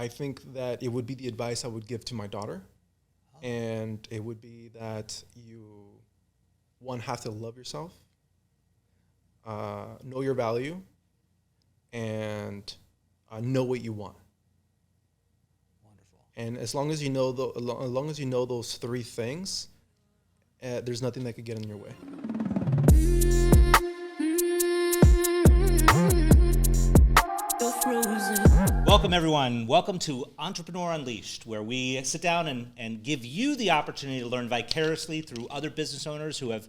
I think that it would be the advice I would give to my daughter. And it would be that you, one, have to love yourself, know your value, and know what you want. Wonderful. And as long as you know those three things, there's nothing that could get in your way. Welcome, everyone. Welcome to Entrepreneur Unleashed, where we sit down and give you the opportunity to learn vicariously through other business owners who've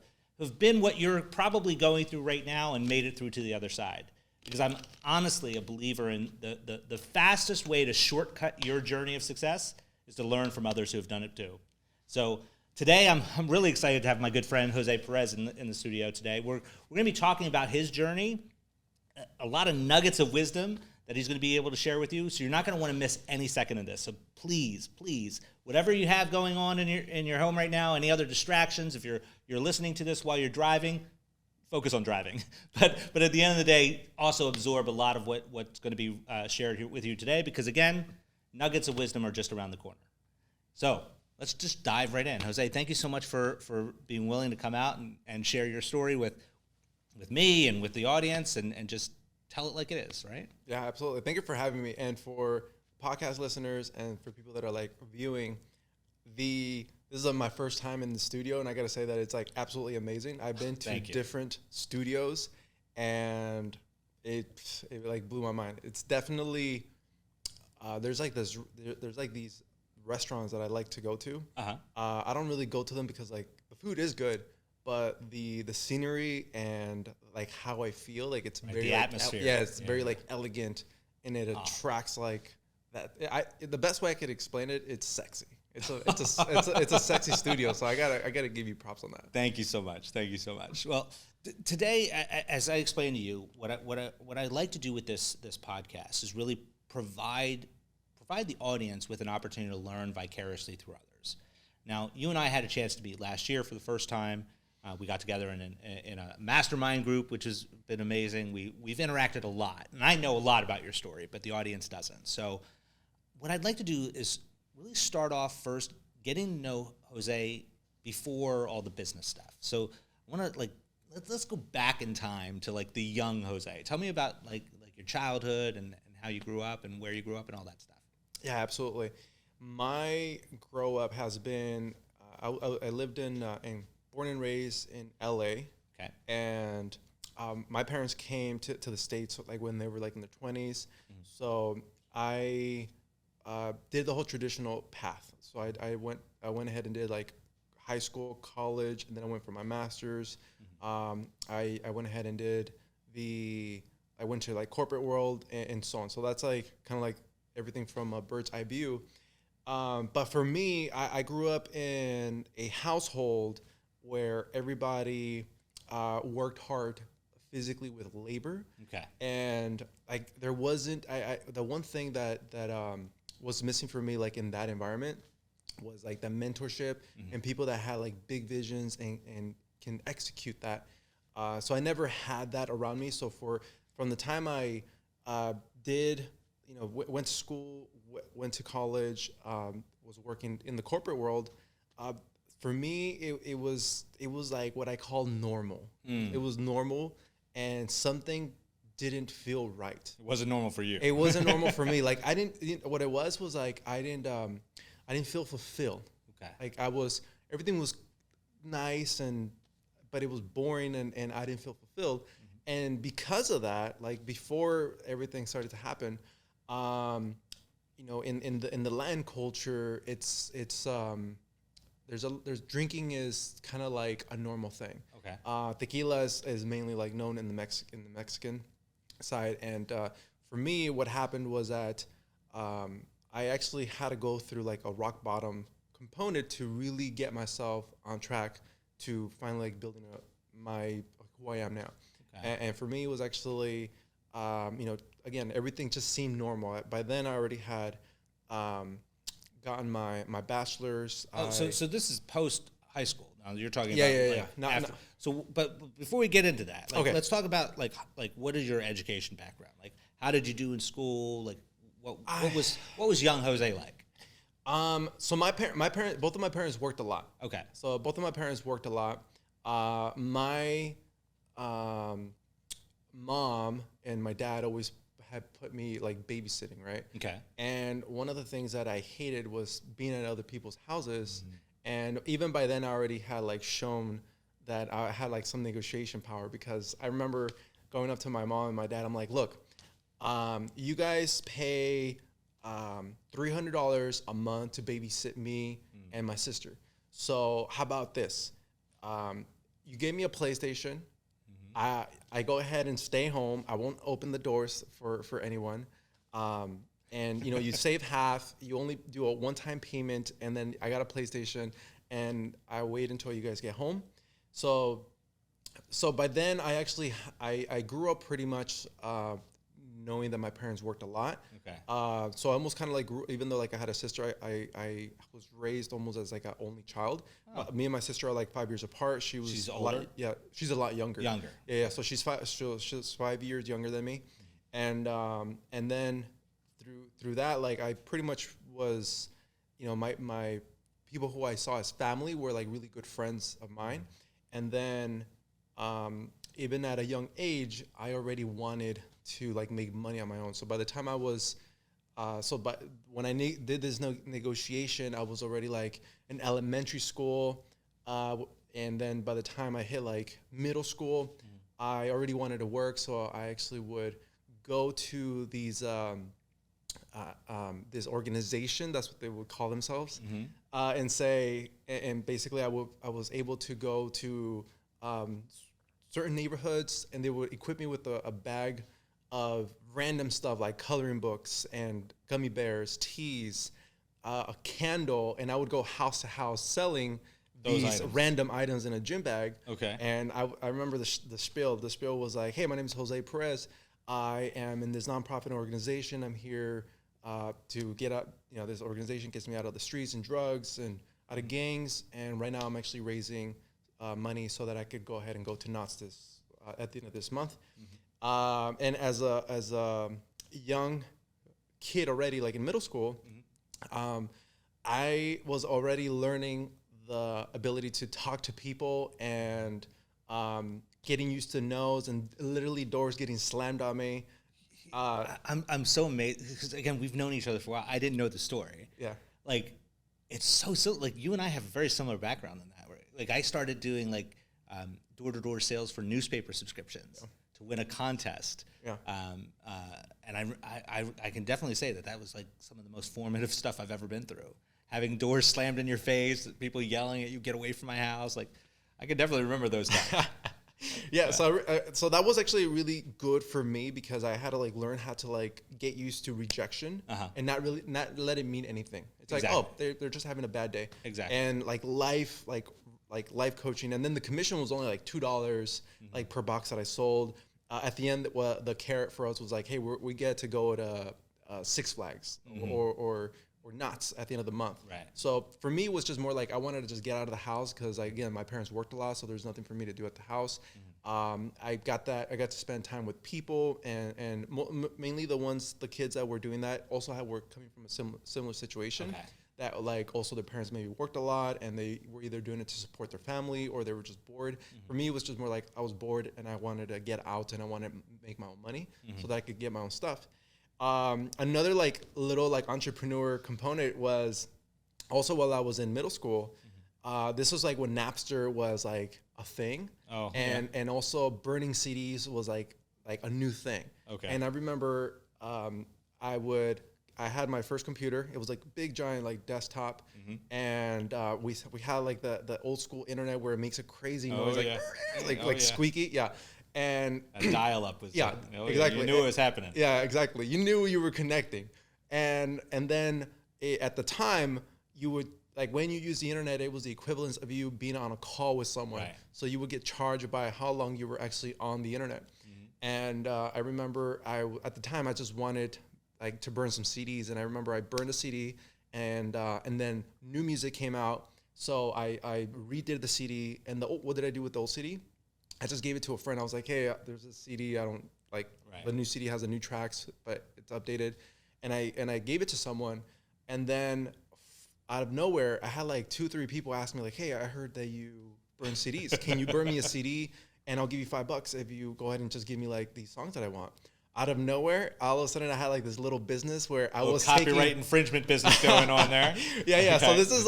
been what you're probably going through right now and made it through to the other side. Because I'm honestly a believer in the fastest way to shortcut your journey of success is to learn from others who have done it too. So today, I'm really excited to have my good friend Jose Perez in the studio today. We're going to be talking about his journey, a lot of nuggets of wisdom that he's going to be able to share with you. So you're not going to want to miss any second of this. So please, whatever you have going on in your home right now, any other distractions, if you're listening to this while you're driving, focus on driving. But at the end of the day, also absorb a lot of what's going to be shared here with you today, because again, nuggets of wisdom are just around the corner. So let's just dive right in. Jose, thank you so much for being willing to come out and share your story with me and with the audience and just tell it like it is, right? Yeah, absolutely. Thank you for having me. And for podcast listeners and for people that are like viewing, this is my first time in the studio, and I got to say that it's like absolutely amazing. I've been to different studios, and it like blew my mind. It's definitely there's these restaurants that I like to go to. I don't really go to them because like the food is good, but the scenery and like how I feel, like it's very the atmosphere. It's very like elegant, and it attracts like that. The best way I could explain it, it's sexy. It's a sexy studio. So I gotta give you props on that. Thank you so much. Well, today, as I explained to you, what I like to do with this podcast is really provide the audience with an opportunity to learn vicariously through others. Now, you and I had a chance to meet last year for the first time. We got together in a mastermind group, which has been amazing. We've interacted a lot, and I know a lot about your story, but the audience doesn't. So what I'd like to do is really start off first getting to know Jose before all the business stuff. So I want to let's go back in time to like the young Jose. Tell me about like your childhood and how you grew up and where you grew up and all that stuff. Yeah, absolutely. My grow up has been I lived in born and raised in LA. Okay. And my parents came to the States like when they were like in their 20s. Mm-hmm. So I did the whole traditional path. So I went ahead and did like high school, college, and then I went for my master's. Mm-hmm. I went ahead and did I went to like corporate world and so on. So that's like kind of like everything from a bird's eye view. But for me, I grew up in a household where everybody worked hard physically with labor. Okay. And like there wasn't the one thing that was missing for me like in that environment was like the mentorship and people that had like big visions and can execute that. So I never had that around me. So from the time I did, went to school, went to college, was working in the corporate world, for me, it was like what I call normal. It was normal, and something didn't feel right. It wasn't normal for you. It wasn't normal for me. Like I didn't. What it was like I didn't feel fulfilled. Okay. Like everything was nice but it was boring and I didn't feel fulfilled. Mm-hmm. And because of that, like before everything started to happen, in the Latin culture, it's there's drinking is kind of like a normal thing. Okay. Tequila is mainly like known in the Mexican side, and for me, what happened was that I actually had to go through like a rock bottom component to really get myself on track to finally like building who I am now. Okay. And for me, it was actually again, everything just seemed normal. By then, I already had gotten my bachelor's. So this is post high school. Now you're talking about after. No. So, but before we get into that, okay, let's talk about like what is your education background? Like, how did you do in school? Like, What was young Jose like? So both of my parents worked a lot. Okay. So both of my parents worked a lot. My mom and my dad always had put me like babysitting, right? Okay. And one of the things that I hated was being at other people's houses. And even by then I already had like shown that I had like some negotiation power, because I remember going up to my mom and my dad, I'm like, look, you guys pay $300 a month to babysit me and my sister. So how about this? You gave me a PlayStation. I go ahead and stay home. I won't open the doors for anyone. And you save half. You only do a one-time payment, and then I got a PlayStation, and I wait until you guys get home. So by then I grew up pretty much knowing that my parents worked a lot. Okay. So I almost kind of like grew, even though like I had a sister, I was raised almost as like an only child. Me and my sister are like 5 years apart. She's older? She's a lot younger. Yeah. So she's 5 years younger than me. And then through that, like I pretty much was, my people who I saw as family were like really good friends of mine. And then even at a young age, I already wanted to like make money on my own. So by the time I was, when I did this negotiation, I was already like in elementary school. And then by the time I hit like middle school, I already wanted to work. So I actually would go to these, this organization, that's what they would call themselves, and say, and basically I was able to go to certain neighborhoods, and they would equip me with a bag of random stuff like coloring books and gummy bears, teas, a candle, and I would go house to house selling these random items in a gym bag. Okay. And I remember the spiel. The spiel was like, hey, my name is Jose Perez. I am in this nonprofit organization. I'm here to get out, this organization gets me out of the streets and drugs and out of gangs. And right now I'm actually raising money so that I could go ahead and go to Knott's at the end of this month. And as a young kid already, like in middle school, I was already learning the ability to talk to people and getting used to no's and literally doors getting slammed on me. I'm so amazed because again, we've known each other for a while. I didn't know the story. Yeah. Like it's so like you and I have a very similar background in that. Right? Like I started doing like door-to-door sales for newspaper subscriptions. Yeah. To win a contest. Yeah. And I can definitely say that was like some of the most formative stuff I've ever been through. Having doors slammed in your face, people yelling at you, get away from my house. Like, I can definitely remember those times. Yeah. So that was actually really good for me because I had to like learn how to like get used to rejection and not let it mean anything. It's like, oh, they're just having a bad day. Exactly. And like life life coaching, and then the commission was only like $2 like per box that I sold. At the end, the carrot for us was like, hey, we get to go to Six Flags or Knott's at the end of the month. Right. So for me, it was just more like I wanted to just get out of the house because again, my parents worked a lot, so there's nothing for me to do at the house. I got to spend time with people, and mainly the kids that were doing that also were coming from a similar situation. Okay. That like also their parents maybe worked a lot and they were either doing it to support their family or they were just bored. For me, it was just more like I was bored and I wanted to get out and I wanted to make my own money so that I could get my own stuff. Another like little like entrepreneur component was also while I was in middle school. This was like when Napster was like a thing, and also burning CDs was like a new thing. Okay. And I remember I had my first computer. It was like a big giant like desktop, and we had like the old school internet where it makes a crazy noise, squeaky, and a dial up was exactly. You knew it was happening. Yeah, exactly. You knew you were connecting, and then at the time you would like when you use the internet, it was the equivalent of you being on a call with someone. Right. So you would get charged by how long you were actually on the internet, and I remember at the time I just wanted like to burn some CDs, and I remember I burned a CD, and then new music came out, so I redid the CD, and what did I do with the old CD? I just gave it to a friend. I was like, hey, there's a CD, I don't like, the new CD has the new tracks, but it's updated, I gave it to someone, and then out of nowhere, I had like 2-3 people ask me like, "Hey, I heard that you burn CDs. Can you burn me a CD and I'll give you $5 if you go ahead and just give me like these songs that I want?" Out of nowhere, all of a sudden, I had like this little business where I was copyright infringement business going on there. Yeah. Okay. So this is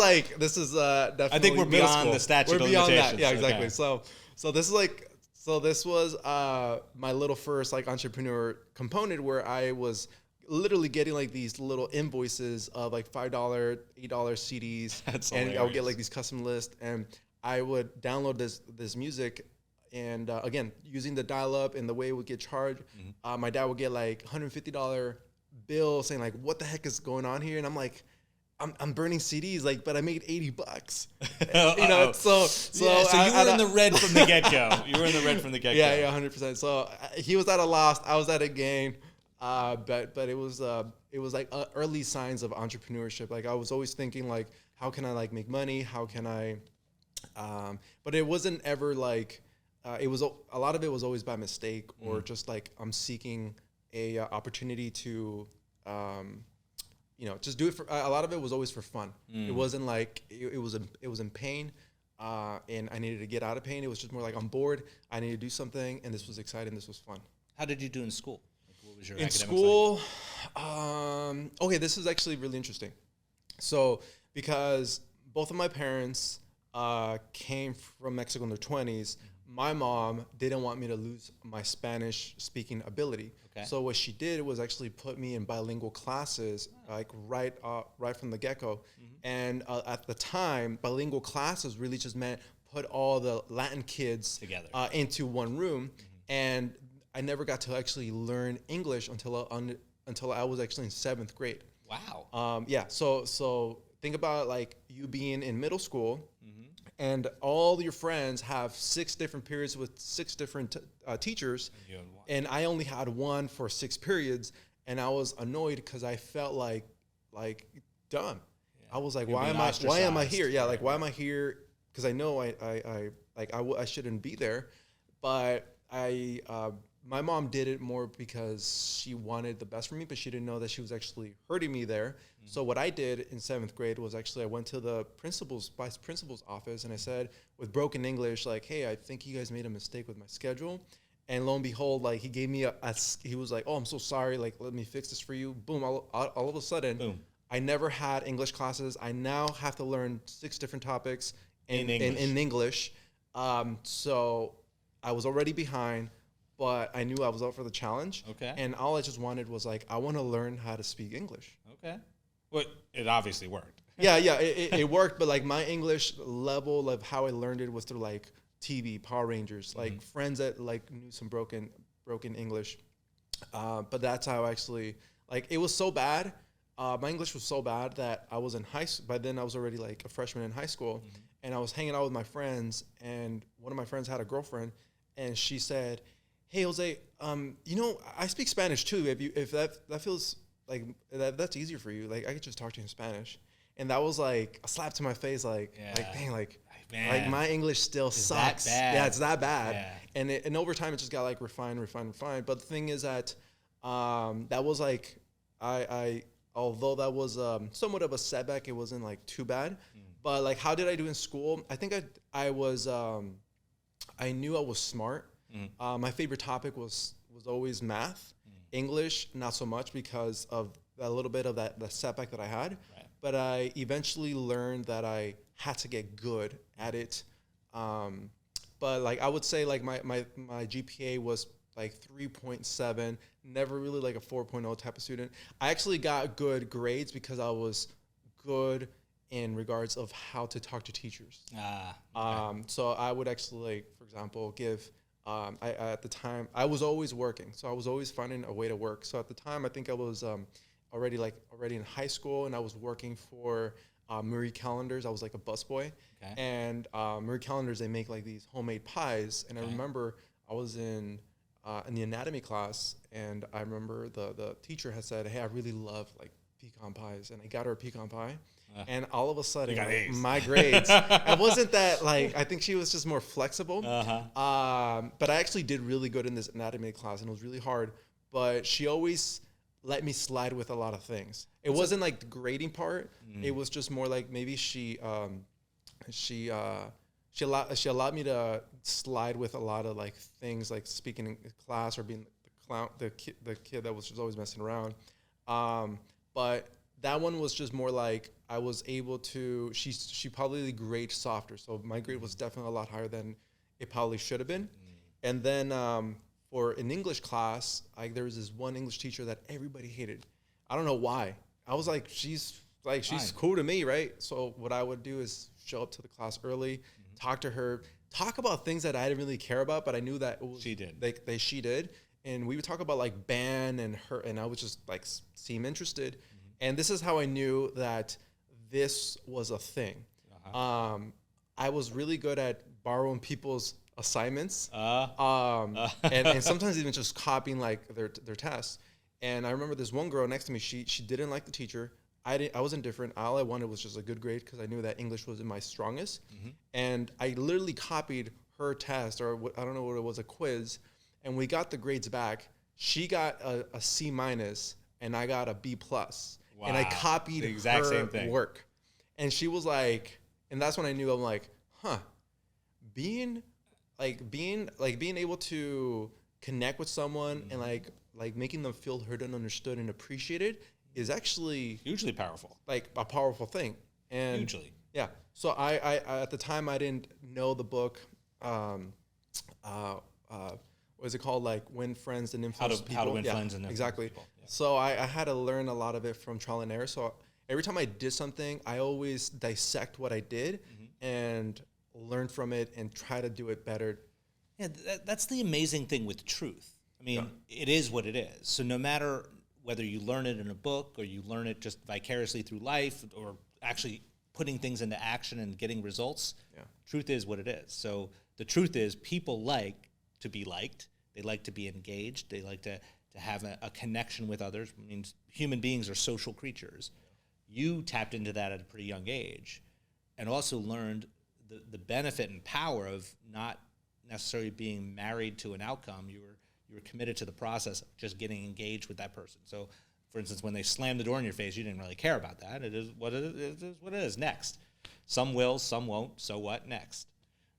definitely. I think we're beyond the statute of limitations. We're beyond that. Yeah, exactly. Okay. So this was my little first like entrepreneur component where I was literally getting like these little invoices of like $5, $8 CDs. That's and hilarious. I would get like these custom lists, and I would download this music. And again, using the dial-up and the way it would get charged, my dad would get like $150 bill saying like, "What the heck is going on here?" And I'm like, I'm burning CDs, like, but I made $80. You know, so you were in the red from the get-go. You were in the red from the get-go. Yeah, 100%. So he was at a loss, I was at a gain. But it was like early signs of entrepreneurship. Like I was always thinking like, how can I like make money? How can I? But it wasn't ever like. It was a lot of it was always by mistake or just like I'm seeking a opportunity to, just do it for. A lot of it was always for fun. It wasn't like it was in pain, and I needed to get out of pain. It was just more like I'm bored. I need to do something, and this was exciting. This was fun. How did you do in school? Like, what was your in academics school? Like? Okay, this is actually really interesting. So because both of my parents came from Mexico in their 20s. My mom didn't want me to lose my Spanish speaking ability. Okay. So what she did was actually put me in bilingual classes, like right from the get-go. And at the time, bilingual classes really just meant put all the Latin kids together into one room. And I never got to actually learn English until I was actually in 7th grade. Wow. Yeah. So think about like you being in middle school. And all your friends have 6 different periods with 6 different teachers, and I only had one for 6 periods, and I was annoyed because I felt like dumb. Yeah. I was like, why am I here? Yeah, like why am I here? Because I know I shouldn't be there, but my mom did it more because she wanted the best for me, but she didn't know that she was actually hurting me there. So what I did in 7th grade was actually I went to the vice principal's office, and I said with broken English, like, "Hey, I think you guys made a mistake with my schedule." And lo and behold, like he gave me he was like, "Oh, I'm so sorry. Like, let me fix this for you." Boom! All of a sudden, boom. I never had English classes. I now have to learn 6 different topics in English. So I was already behind. But I knew I was up for the challenge. Okay. And all I just wanted was like, I want to learn how to speak English. Okay. Well, it obviously worked. Yeah, it worked. But like my English level of how I learned it was through like TV, Power Rangers, like friends that like knew some broken English. But that's how actually, like it was so bad. My English was so bad that I was in high school. By then I was already like a freshman in high school. And I was hanging out with my friends. And one of my friends had a girlfriend. And she said, "Hey, Jose, I speak Spanish too. If that feels like that's easier for you, like I could just talk to you in Spanish." And that was like a slap to my face, like dang, like my English still sucks. Yeah, it's that bad. Yeah. And over time it just got like refined. But the thing is that that was like I although that was somewhat of a setback, it wasn't like too bad. But like how did I do in school? I think I was I knew I was smart. My favorite topic was always math. English, not so much because of a little bit of the setback that I had. Right. But I eventually learned that I had to get good at it. But like I would say like my GPA was like 3.7, never really like a 4.0 type of student. I actually got good grades because I was good in regards of how to talk to teachers. Okay. So I would actually, like, for example, give... at the time, I was always working, so I was always finding a way to work. So at the time, I think I was already in high school, and I was working for Marie Callender's. I was like a busboy, and Marie Callender's, they make like these homemade pies. And I remember I was in the anatomy class, and I remember the teacher had said, "Hey, I really love like pecan pies," and I got her a pecan pie. And all of a sudden, like, my grades, it wasn't that, like, I think she was just more flexible. But I actually did really good in this anatomy class, and it was really hard. But she always, let me slide with a lot of things. It wasn't like the grading part. It was just more like maybe she allowed me to slide with a lot of like things, like speaking in class or being the kid that was just always messing around. But that one was just more like I was able to. She probably graded softer, so my grade was definitely a lot higher than it probably should have been. And then for an English class, there was this one English teacher that everybody hated. I don't know why. I was like, she's cool to me, right? So what I would do is show up to the class early, talk to her, talk about things that I didn't really care about, but I knew that she did. She did, and we would talk about like band and her, and I would just like seem interested. And this is how I knew that this was a thing. I was really good at borrowing people's assignments, and sometimes even just copying like their tests. And I remember this one girl next to me. She didn't like the teacher. I was indifferent. All I wanted was just a good grade because I knew that English wasn't my strongest. And I literally copied her test, or I don't know what it was, a quiz. And we got the grades back. She got a C minus, and I got a B plus. Wow. And I copied the exact same thing. Work. And she was like, and that's when I knew, I'm like, being able to connect with someone and like making them feel heard and understood and appreciated is actually hugely powerful. Like a powerful thing. And hugely. Yeah. So I at the time I didn't know the book. What is it called? Like Win Friends and Influence People. How to Win Friends and Influence People. Yeah. So I had to learn a lot of it from trial and error. So every time I did something, I always dissect what I did and learn from it and try to do it better. Yeah, that's the amazing thing with truth. I mean, it is what it is. So no matter whether you learn it in a book or you learn it just vicariously through life or actually putting things into action and getting results, truth is what it is. So the truth is people like to be liked. They like to be engaged. They like to have a connection with others. I mean, human beings are social creatures. You tapped into that at a pretty young age and also learned the benefit and power of not necessarily being married to an outcome. You were committed to the process of just getting engaged with that person. So, for instance, when they slammed the door in your face, you didn't really care about that. It is what it is. Next. Some will, some won't. So what? Next.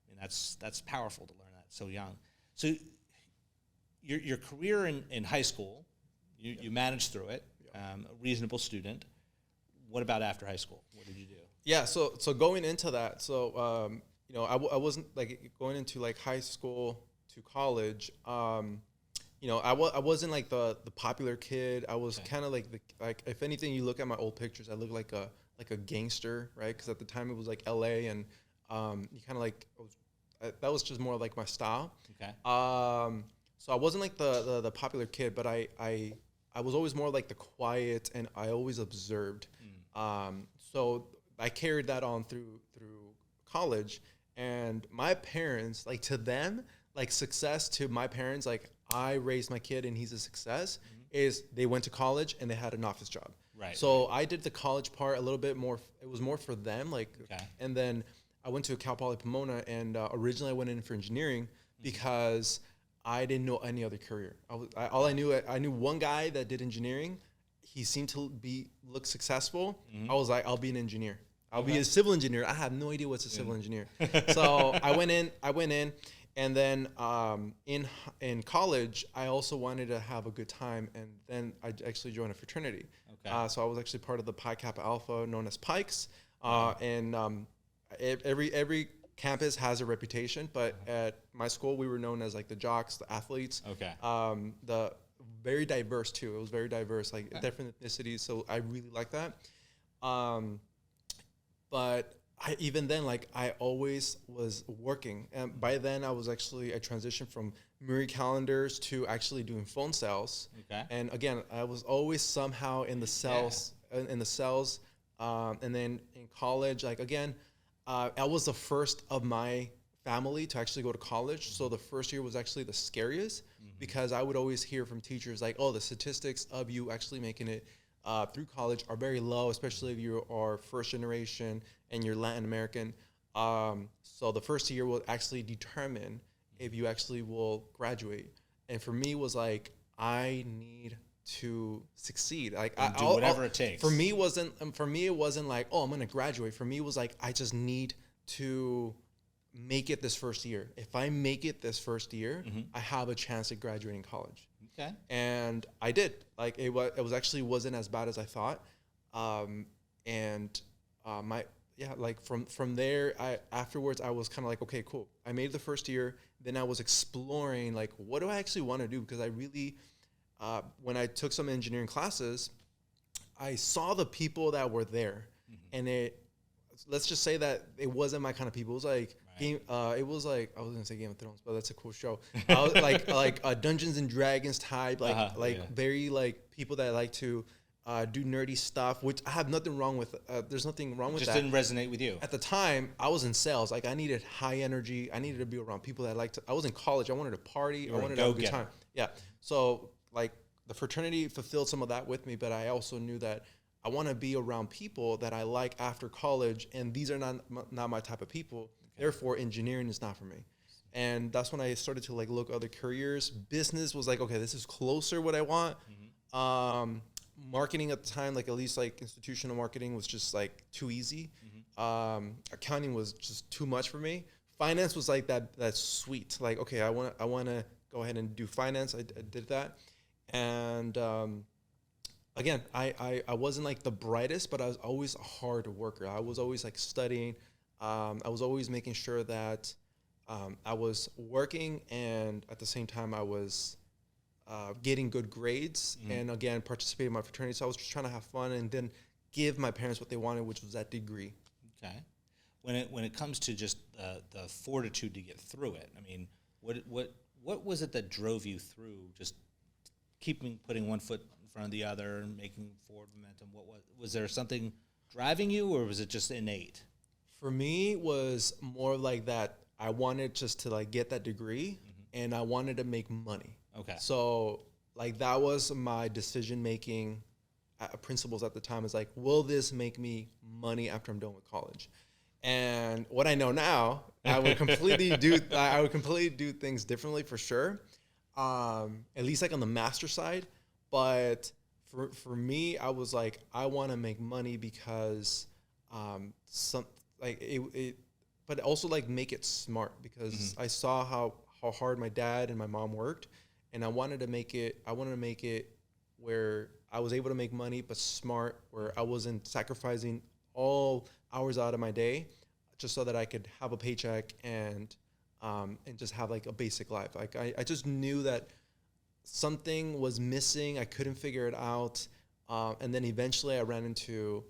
I mean, that's powerful to learn that so young. So your career in high school, you managed through it, a reasonable student. What about after high school? What did you do? Yeah, so going into that, I wasn't like going into like high school to college. I wasn't like the popular kid. I was kind of like if anything, you look at my old pictures, I look like a gangster, right? Because at the time it was like L.A. and you kind of like that was just more like my style. Okay. So I wasn't like the popular kid, but I was always more like the quiet, and I always observed. So I carried that on through college, and my parents, like to them, like success to my parents, like I raised my kid and he's a success, is they went to college and they had an office job. Right. So I did the college part a little bit more. It was more for them, like, and then I went to Cal Poly Pomona, and originally I went in for engineering because I didn't know any other career. I knew one guy that did engineering. He seemed to look successful. I was like, I'll be an engineer. I'll be a civil engineer. I have no idea what's a civil engineer. So I went in, and then in college, I also wanted to have a good time, and then I actually joined a fraternity. Okay. So I was actually part of the Pi Kappa Alpha, known as Pikes, and every campus has a reputation, but at my school, we were known as like the jocks, the athletes. Okay. The very diverse too. It was very diverse, like different ethnicities. So I really like that. But even then, like I always was working. And by then I transitioned from Murray calendars to actually doing phone sales. Okay. And again, I was always somehow in the sales, and then in college, like again, I was the first of my family to actually go to college. So the first year was actually the scariest because I would always hear from teachers like, oh, the statistics of you actually making it through college are very low, especially if you are first generation and you're Latin American. So the first year will actually determine if you actually will graduate. And for me, it was like, I need to succeed. Like And do whatever it takes. For me, it wasn't like, oh, I'm gonna graduate. For me, it was like I just need to make it this first year. If I make it this first year, I have a chance at graduating college. Okay. And I did. Like it was actually wasn't as bad as I thought. Like from there, afterwards I was kind of like, okay, cool. I made the first year. Then I was exploring like, what do I actually want to do? Because I really, when I took some engineering classes, I saw the people that were there, and let's just say that it wasn't my kind of people. It was like it was like, I was gonna say Game of Thrones, but that's a cool show. I was like Dungeons and Dragons type, very like people that like to do nerdy stuff, which I have nothing wrong with. There's nothing wrong with that. Just didn't resonate with you. At the time, I was in sales. Like I needed high energy. I needed to be around people that I was in college. I wanted to party. I wanted to have a good time. Yeah. So like the fraternity fulfilled some of that with me, but I also knew that I want to be around people that I like after college, and these are not my type of people. Okay. Therefore, engineering is not for me. And that's when I started to like look other careers. Business was like, okay, this is closer what I want. Marketing at the time, like at least like institutional marketing was just like too easy. Accounting was just too much for me. Finance was like that's sweet. Like, okay, I want to go ahead and do finance. I did that. And again, I wasn't like the brightest, but I was always a hard worker. I was always like studying. I was always making sure that I was working, and at the same time I was getting good grades, and again participating in my fraternity. So I was just trying to have fun and then give my parents what they wanted, which was that degree. Okay. When it comes to just the fortitude to get through it, I mean, what was it that drove you through just putting one foot in front of the other and making forward momentum? What was there something driving you, or was it just innate? For me, it was more like that. I wanted just to like get that degree, and I wanted to make money. Okay. So like that was my decision making principles at the time. Is like, will this make me money after I'm done with college? And what I know now, I would completely do things differently for sure. At least like on the master side. But for me, I was like, I want to make money because but also like make it smart, because I saw how hard my dad and my mom worked, and I wanted to make it where I was able to make money, but smart, where I wasn't sacrificing all hours out of my day just so that I could have a paycheck and just have like a basic life. Like I just knew that something was missing. I couldn't figure it out. And then eventually I ran into,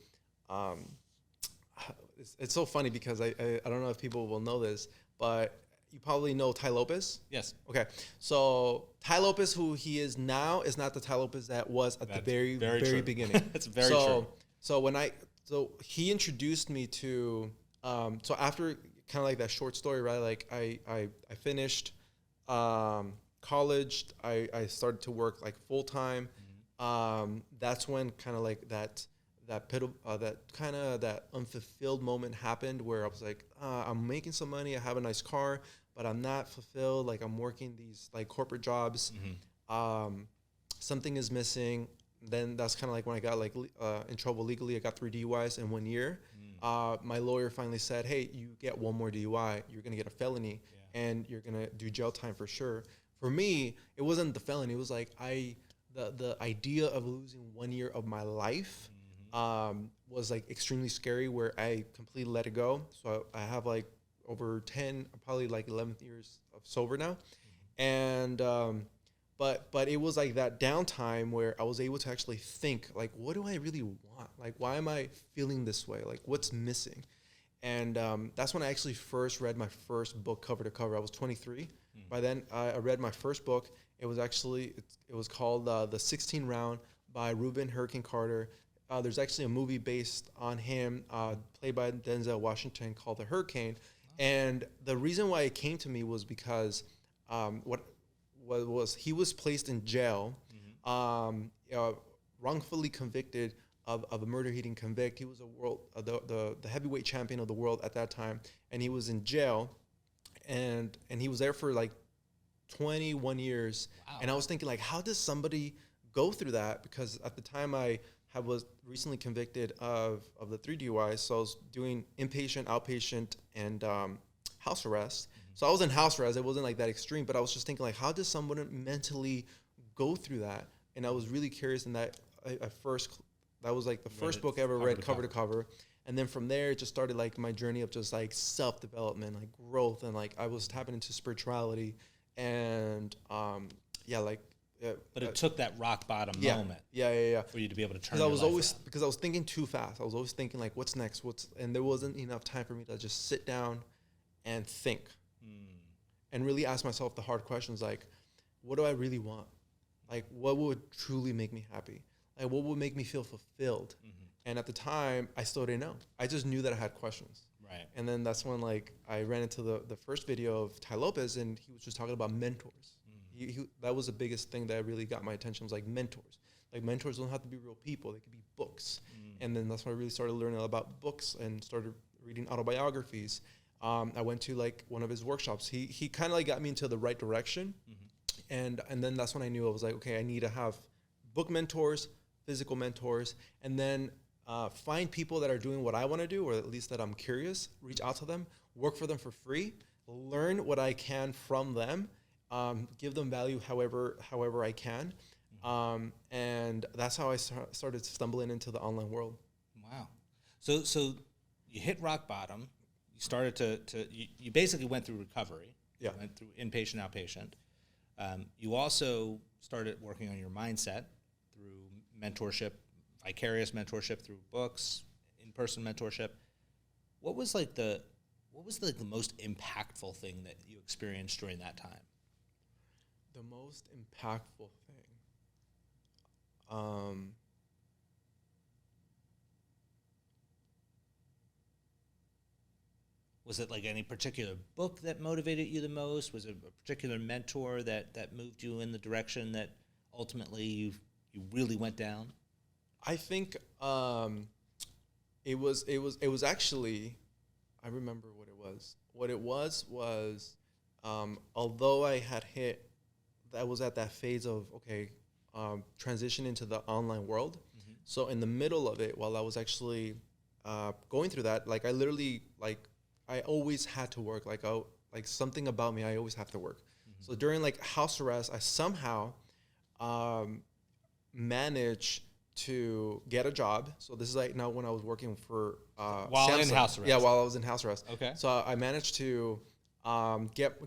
it's so funny because I don't know if people will know this, but you probably know Ty Lopez. Yes. Okay. So Ty Lopez, who he is now, is not the Ty Lopez that was at the very beginning. That's very true. So he introduced me to, so after kind of like that short story, right? Like I finished college. I started to work like full time. That's when kind of like that unfulfilled moment happened, where I was like, I'm making some money, I have a nice car, but I'm not fulfilled. Like I'm working these like corporate jobs. Something is missing. Then that's kind of like when I got like in trouble legally. I got 3 DUIs in 1 year. My lawyer finally said, hey, you get one more DUI, you're gonna get a felony, and you're gonna do jail time for sure. For me, it wasn't the felony. It was like the idea of losing 1 year of my life was like extremely scary, where I completely let it go. So I have like over 10, probably like 11 years of sober now. And but it was like that downtime where I was able to actually think, like, what do I really want? Like, why am I feeling this way? Like, what's missing? And that's when I actually first read my first book cover to cover. I was 23. By then, I read my first book. It was actually, it was called The 16 Round by Reuben Hurricane Carter. There's actually a movie based on him, played by Denzel Washington, called The Hurricane. And the reason why it came to me was because he was placed in jail, wrongfully convicted of a murder he didn't convict. He was the heavyweight champion of the world at that time, and he was in jail, and he was there for like 21 years. Wow. And I was thinking, like, how does somebody go through that because at the time was recently convicted of the 3 DUIs. So I was doing inpatient, outpatient, and house arrest. So I was in house arrest. It wasn't like that extreme, but I was just thinking like, how does someone mentally go through that? And I was really curious. And that that was like the first book I ever read cover to cover. And then from there, it just started like my journey of just like self-development, like growth. And like I was tapping into spirituality and but it took that rock bottom moment for you to be able to turn your life around. Because I was thinking too fast. I was always thinking like, what's next? And there wasn't enough time for me to just sit down and think and really ask myself the hard questions like, what do I really want? Like, what would truly make me happy? Like, what would make me feel fulfilled? And at the time, I still didn't know. I just knew that I had questions. Right. And then that's when like I ran into the first video of Ty Lopez, and he was just talking about mentors. That was the biggest thing that really got my attention, was like mentors. Like mentors don't have to be real people. They could be books. And then that's when I really started learning about books and started reading autobiographies. I went to like one of his workshops. He kind of like got me into the right direction. And then that's when I knew I was like, okay, I need to have book mentors, physical mentors, and then find people that are doing what I want to do, or at least that I'm curious, reach out to them, work for them for free, learn what I can from them, give them value however I can. And that's how I started stumbling into the online world. Wow. So you hit rock bottom. You started you basically went through recovery. Yeah. You went through inpatient, outpatient. You also started working on your mindset through mentorship, vicarious mentorship through books, in-person mentorship. What was the most impactful thing that you experienced during that time? The most impactful thing. Was it like any particular book that motivated you the most? Was it a particular mentor that moved you in the direction that ultimately you really went down? I think it was actually, I remember what it was. What it was although I had I was at that phase of transition into the online world. So in the middle of it, while I was actually going through that, like I literally I always had to work. Like something about me, I always have to work. So during like house arrest, I somehow managed to get a job. So this is like now when I was working for while Samsung. in house arrest. Yeah, while I was in house arrest. Okay. So I managed to get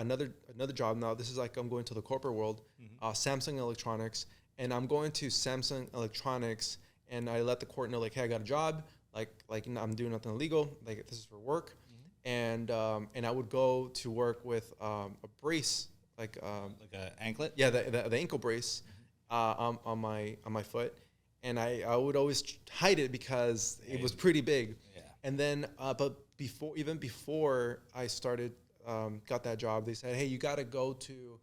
another job. Now this is like I'm going to the corporate world, Samsung Electronics, and I'm going to Samsung Electronics, and I let the court know like, hey, I got a job. Like I'm doing nothing illegal. Like this is for work, and I would go to work with a brace, like an anklet. Yeah, the ankle brace on my foot, and I would always hide it because it was pretty big. Yeah. And then but before I started got that job, they said, hey, you got to go to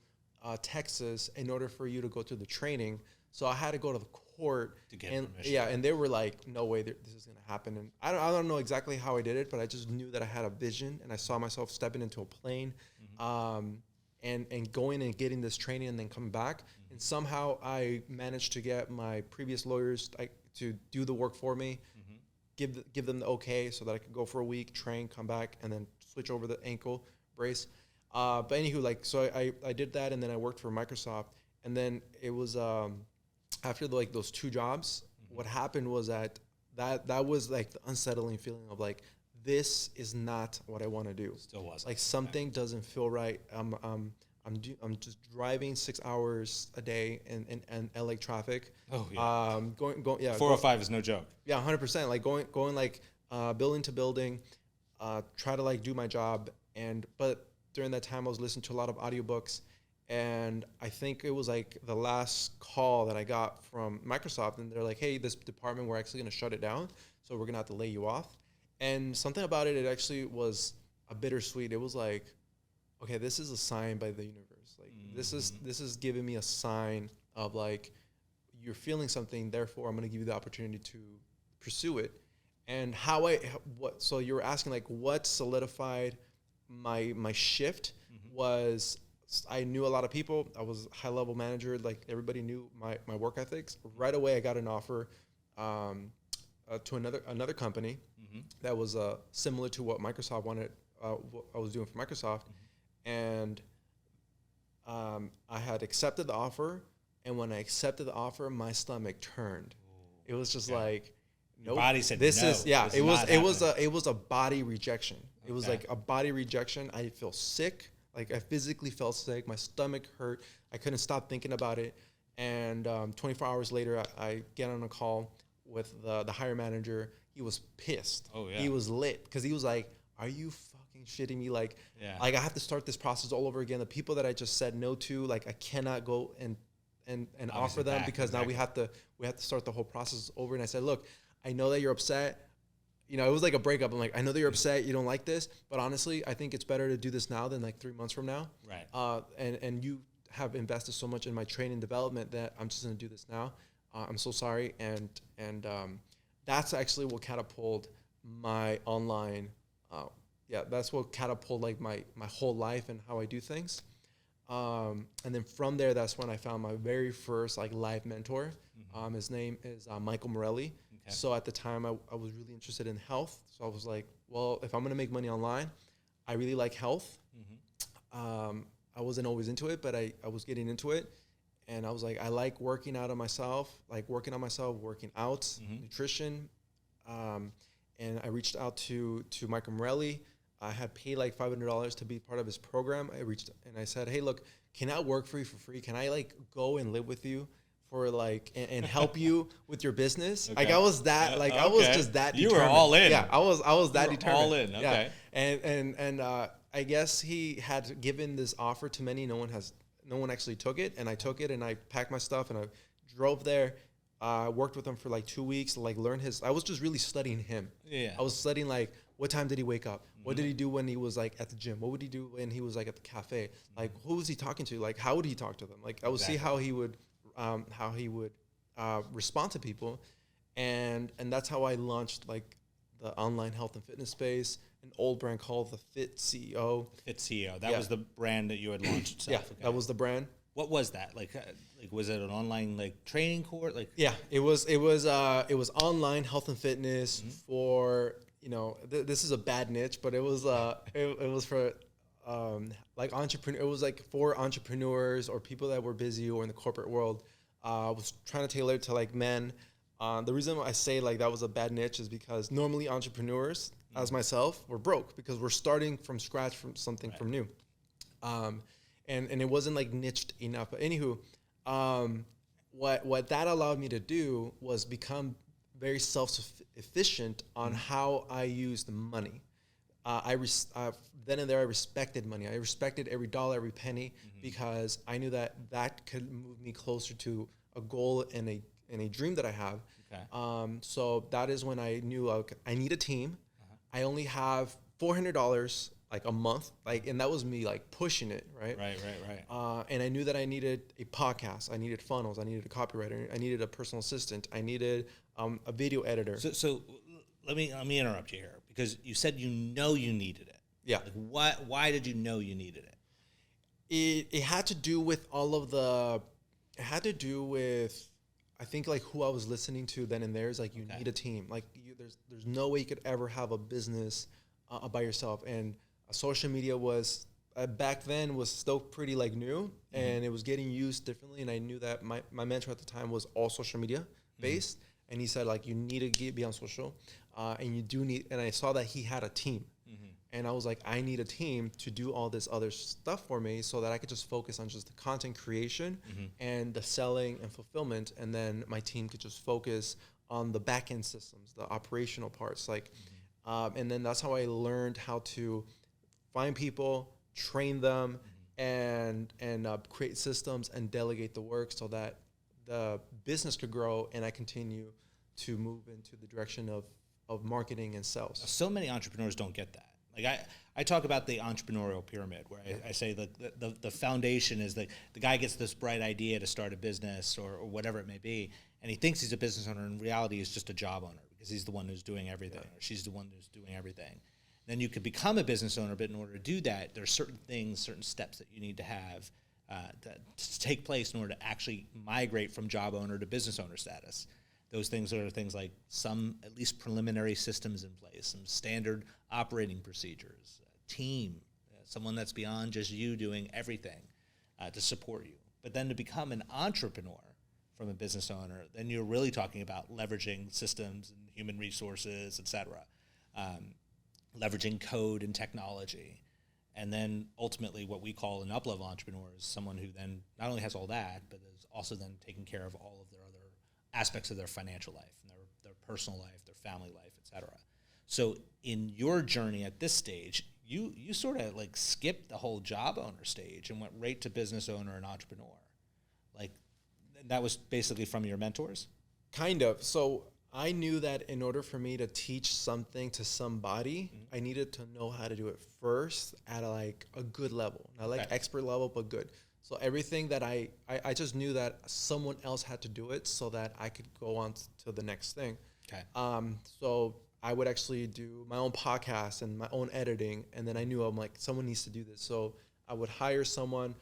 Texas in order for you to go to the training. So I had to go to the court to get permission. Yeah, and they were like, no way, this is going to happen. And I don't know exactly how I did it, but I just knew that I had a vision, and I saw myself stepping into a plane, and going and getting this training and then coming back. And somehow I managed to get my previous lawyers to do the work for me, give them the okay so that I could go for a week, train, come back, and then switch over the ankle brace. But anywho, so I did that, and then I worked for Microsoft. And then it was after those 2 jobs, what happened was that was like the unsettling feeling of like, this is not what I want to do. Still wasn't. Like something doesn't feel right. I'm just driving 6 hours a day in LA traffic. Oh yeah. Going yeah. 405 is no joke. Yeah, 100%. Like going like building to building, try to like do my job, but during that time I was listening to a lot of audiobooks. And I think it was like the last call that I got from Microsoft, and they're like, hey, this department, we're actually going to shut it down, so we're going to have to lay you off. And something about it actually was a bittersweet. It was like, okay, this is a sign by the universe. Like this is giving me a sign of like, you're feeling something, therefore I'm going to give you the opportunity to pursue it. And so you were asking like what solidified my shift was I knew a lot of people. I was a high level manager. Like everybody knew my work ethics. Right away, I got an offer to another company that was similar to what Microsoft wanted. What I was doing for Microsoft, and I had accepted the offer. And when I accepted the offer, my stomach turned. It was just like, nope. Your body said this no. is yeah. It was a body rejection. It was like a body rejection. I feel sick. Like I physically felt sick. My stomach hurt. I couldn't stop thinking about it. And 24 hours later, I get on a call with the hiring manager. He was pissed. Oh yeah. He was lit because he was like, "Are you fucking shitting me? Like I have to start this process all over again. The people that I just said no to, like I cannot go and offer them because now we have to start the whole process over." And I said, "Look, I know that you're upset. You know, it was like a breakup. I'm like, I know that you're upset. You don't like this, but honestly, I think it's better to do this now than like 3 months from now. Right. And you have invested so much in my training development that I'm just going to do this now. I'm so sorry." And that's actually what catapulted my online. That's what catapulted like my whole life and how I do things. And then from there, that's when I found my very first like live mentor. His name is Michael Morelli. Okay. So at the time, I was really interested in health. So I was like, well, if I'm going to make money online, I really like health. I wasn't always into it, but I was getting into it. And I was like, I like working out, working out, nutrition. And I reached out to Michael Morelli. I had paid like $500 to be part of his program. I reached and I said, "Hey, look, can I work for you for free? Can I like go and live with you for like and help you with your business?" Okay. Like I was that I was just that determined. You were all in. Yeah, I was that determined. All in. Okay. Yeah. And I guess he had given this offer to many. No one actually took it, and I took it and I packed my stuff and I drove there. Worked with him for like 2 weeks, like learn his. I was just really studying him. Yeah. I was studying like what time did he wake up? What did he do when he was like at the gym? What would he do when he was like at the cafe? Like who was he talking to? Like how would he talk to them? Like I would see how he would respond to people, and that's how I launched like the online health and fitness space, an old brand called the Fit CEO. Fit CEO. That was the brand that you had launched itself. Yeah, okay. That was the brand. What was that? Like was it an online like training course? Like it was online health and fitness for this is a bad niche, but it was for like entrepreneur. It was like for entrepreneurs or people that were busy or in the corporate world. I was trying to tailor it to like men. The reason I say like that was a bad niche is because normally entrepreneurs, as myself, were broke because we're starting from scratch from something from new. And it wasn't like niched enough. But anywho, what that allowed me to do was become very self-sufficient on how I used money. Then and there, I respected money. I respected every dollar, every penny, because I knew that could move me closer to a goal and a dream that I have. Okay. So that is when I knew I need a team. I only have $400 like a month, and that was me like pushing it, right? Right. And I knew that I needed a podcast, I needed funnels, I needed a copywriter, I needed a personal assistant, I needed a video editor. So let me interrupt you here because you said you needed it. Yeah. Like why did you know you needed it? It had to do with it had to do with I think like who I was listening to then and there is like you need a team. Like there's no way you could ever have a business by yourself. And social media was back then was still pretty like new and it was getting used differently. And I knew that my mentor at the time was all social media based. And he said like, you need to be on social and you do need, and I saw that he had a team. And I was like, I need a team to do all this other stuff for me so that I could just focus on just the content creation and the selling and fulfillment. And then my team could just focus on the back end systems, the operational parts. Like, and then that's how I learned how to find people, train them, and create systems and delegate the work so that the business could grow and I continue to move into the direction of marketing and sales. So many entrepreneurs don't get that. Like I talk about the entrepreneurial pyramid where I say the foundation is the guy gets this bright idea to start a business or whatever it may be, and he thinks he's a business owner. In reality, he's just a job owner because he's the one who's doing everything or she's the one who's doing everything. Then you could become a business owner, but in order to do that, there's certain things, certain steps that you need to have to take place in order to actually migrate from job owner to business owner status. Those things are things like some at least preliminary systems in place, some standard operating procedures, a team, someone that's beyond just you doing everything to support you. But then to become an entrepreneur from a business owner, then you're really talking about leveraging systems and human resources, et cetera, leveraging code and technology. And then ultimately what we call an up-level entrepreneur is someone who then not only has all that, but is also then taking care of all of their other aspects of their financial life, and their personal life, their family life, et cetera. So in your journey at this stage, you sort of like skipped the whole job owner stage and went right to business owner and entrepreneur. Like that was basically from your mentors? Kind of. So I knew that in order for me to teach something to somebody, I needed to know how to do it first at a good level. Not like expert level, but good. So everything that I just knew that someone else had to do it so that I could go on to the next thing. Okay. So I would actually do my own podcast and my own editing. And then I knew I'm like, someone needs to do this. So I would hire someone,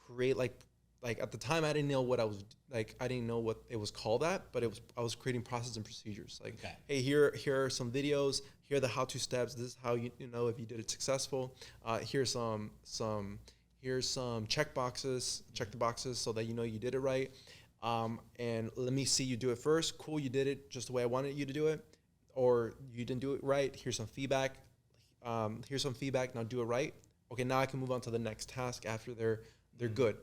create like at the time I didn't know what I was like. I didn't know what it was called at, but I was creating process and procedures. Like, hey, here are some videos. Here are the how-to steps. This is how you know if you did it successful. Here's some check boxes. Check the boxes so that you know you did it right. And let me see you do it first. Cool, you did it just the way I wanted you to do it, or you didn't do it right. Here's some feedback. Now do it right. Okay, now I can move on to the next task after they're good.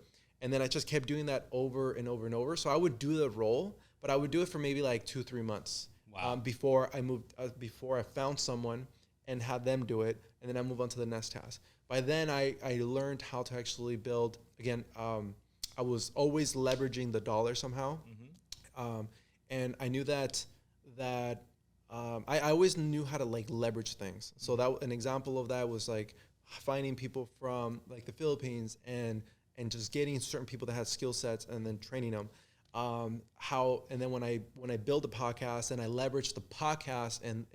And then I just kept doing that over and over and over. So I would do the role, but I would do it for maybe like 2-3 months. Wow. Before I moved, before I found someone and had them do it, and then I move on to the next task. By then, I learned how to actually build. Again, I was always leveraging the dollar somehow, and I knew that I always knew how to like leverage things. So that an example of that was like finding people from like the Philippines and just getting certain people that had skill sets and then training them. And then when I build a podcast and I leverage the podcast and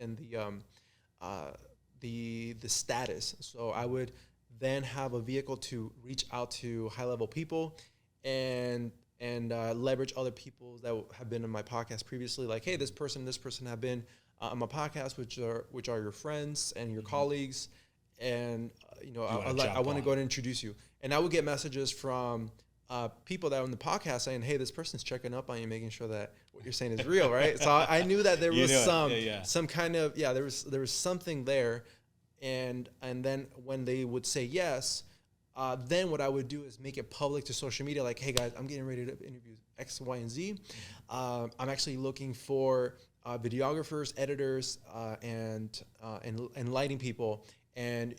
the status. So I would then have a vehicle to reach out to high level people and leverage other people that have been in my podcast previously. Like, hey, this person have been on my podcast, which are your friends and your colleagues. And I want to go ahead and introduce you. And I would get messages from people that are on the podcast saying, hey, this person's checking up on you, making sure that what you're saying is real, right? So I knew that there was some kind of, there was something there. And then when they would say yes, then what I would do is make it public to social media. Like, hey guys, I'm getting ready to interview X, Y, and Z. I'm actually looking for videographers, editors, and lighting people. And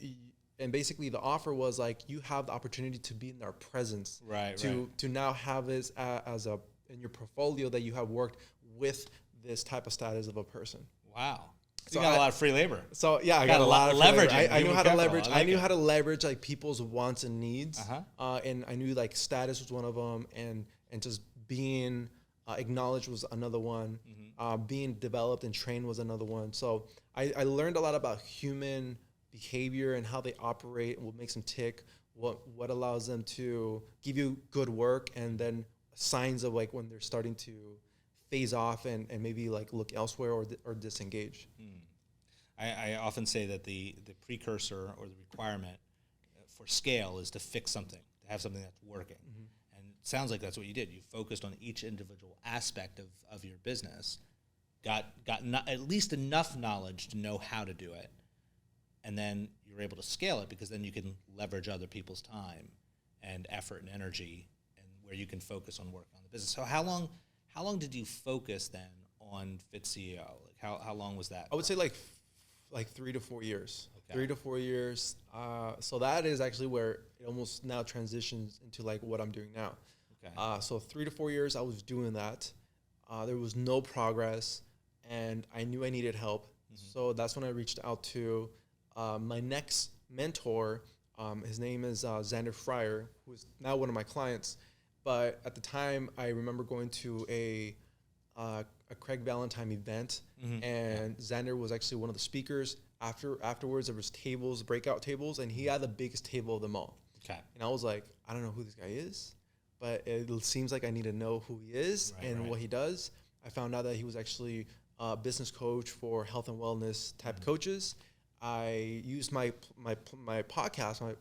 basically the offer was like, you have the opportunity to be in our presence, to now have this as in your portfolio that you have worked with this type of status of a person. Wow. So you got a lot of free labor. So yeah, I got a lot of leverage. I knew how to leverage. I knew how to leverage like people's wants and needs, and I knew like status was one of them, and just being acknowledged was another one. Being developed and trained was another one. So I learned a lot about human behavior and how they operate, what makes them tick, what allows them to give you good work, and then signs of like when they're starting to phase off and maybe like look elsewhere or disengage. I often say that the precursor or the requirement for scale is to fix something, to have something that's working. And it sounds like that's what you did. You focused on each individual aspect of your business, got at least enough knowledge to know how to do it, and then you're able to scale it because then you can leverage other people's time and effort and energy, and where you can focus on work on the business. So how long did you focus then on Fit CEO? Like how long was that? I would say like 3 to 4 years. Okay. 3 to 4 years. So that is actually where it almost now transitions into like what I'm doing now. Okay. So 3 to 4 years I was doing that. There was no progress, and I knew I needed help. So that's when I reached out to my next mentor. His name is Xander Fryer, who is now one of my clients. But at the time, I remember going to a Craig Valentine event, and Xander was actually one of the speakers. afterwards, there was tables, breakout tables, and he had the biggest table of them all. Okay. And I was like, I don't know who this guy is, but it seems like I need to know who he is what he does. I found out that he was actually a business coach for health and wellness type coaches. I used my podcast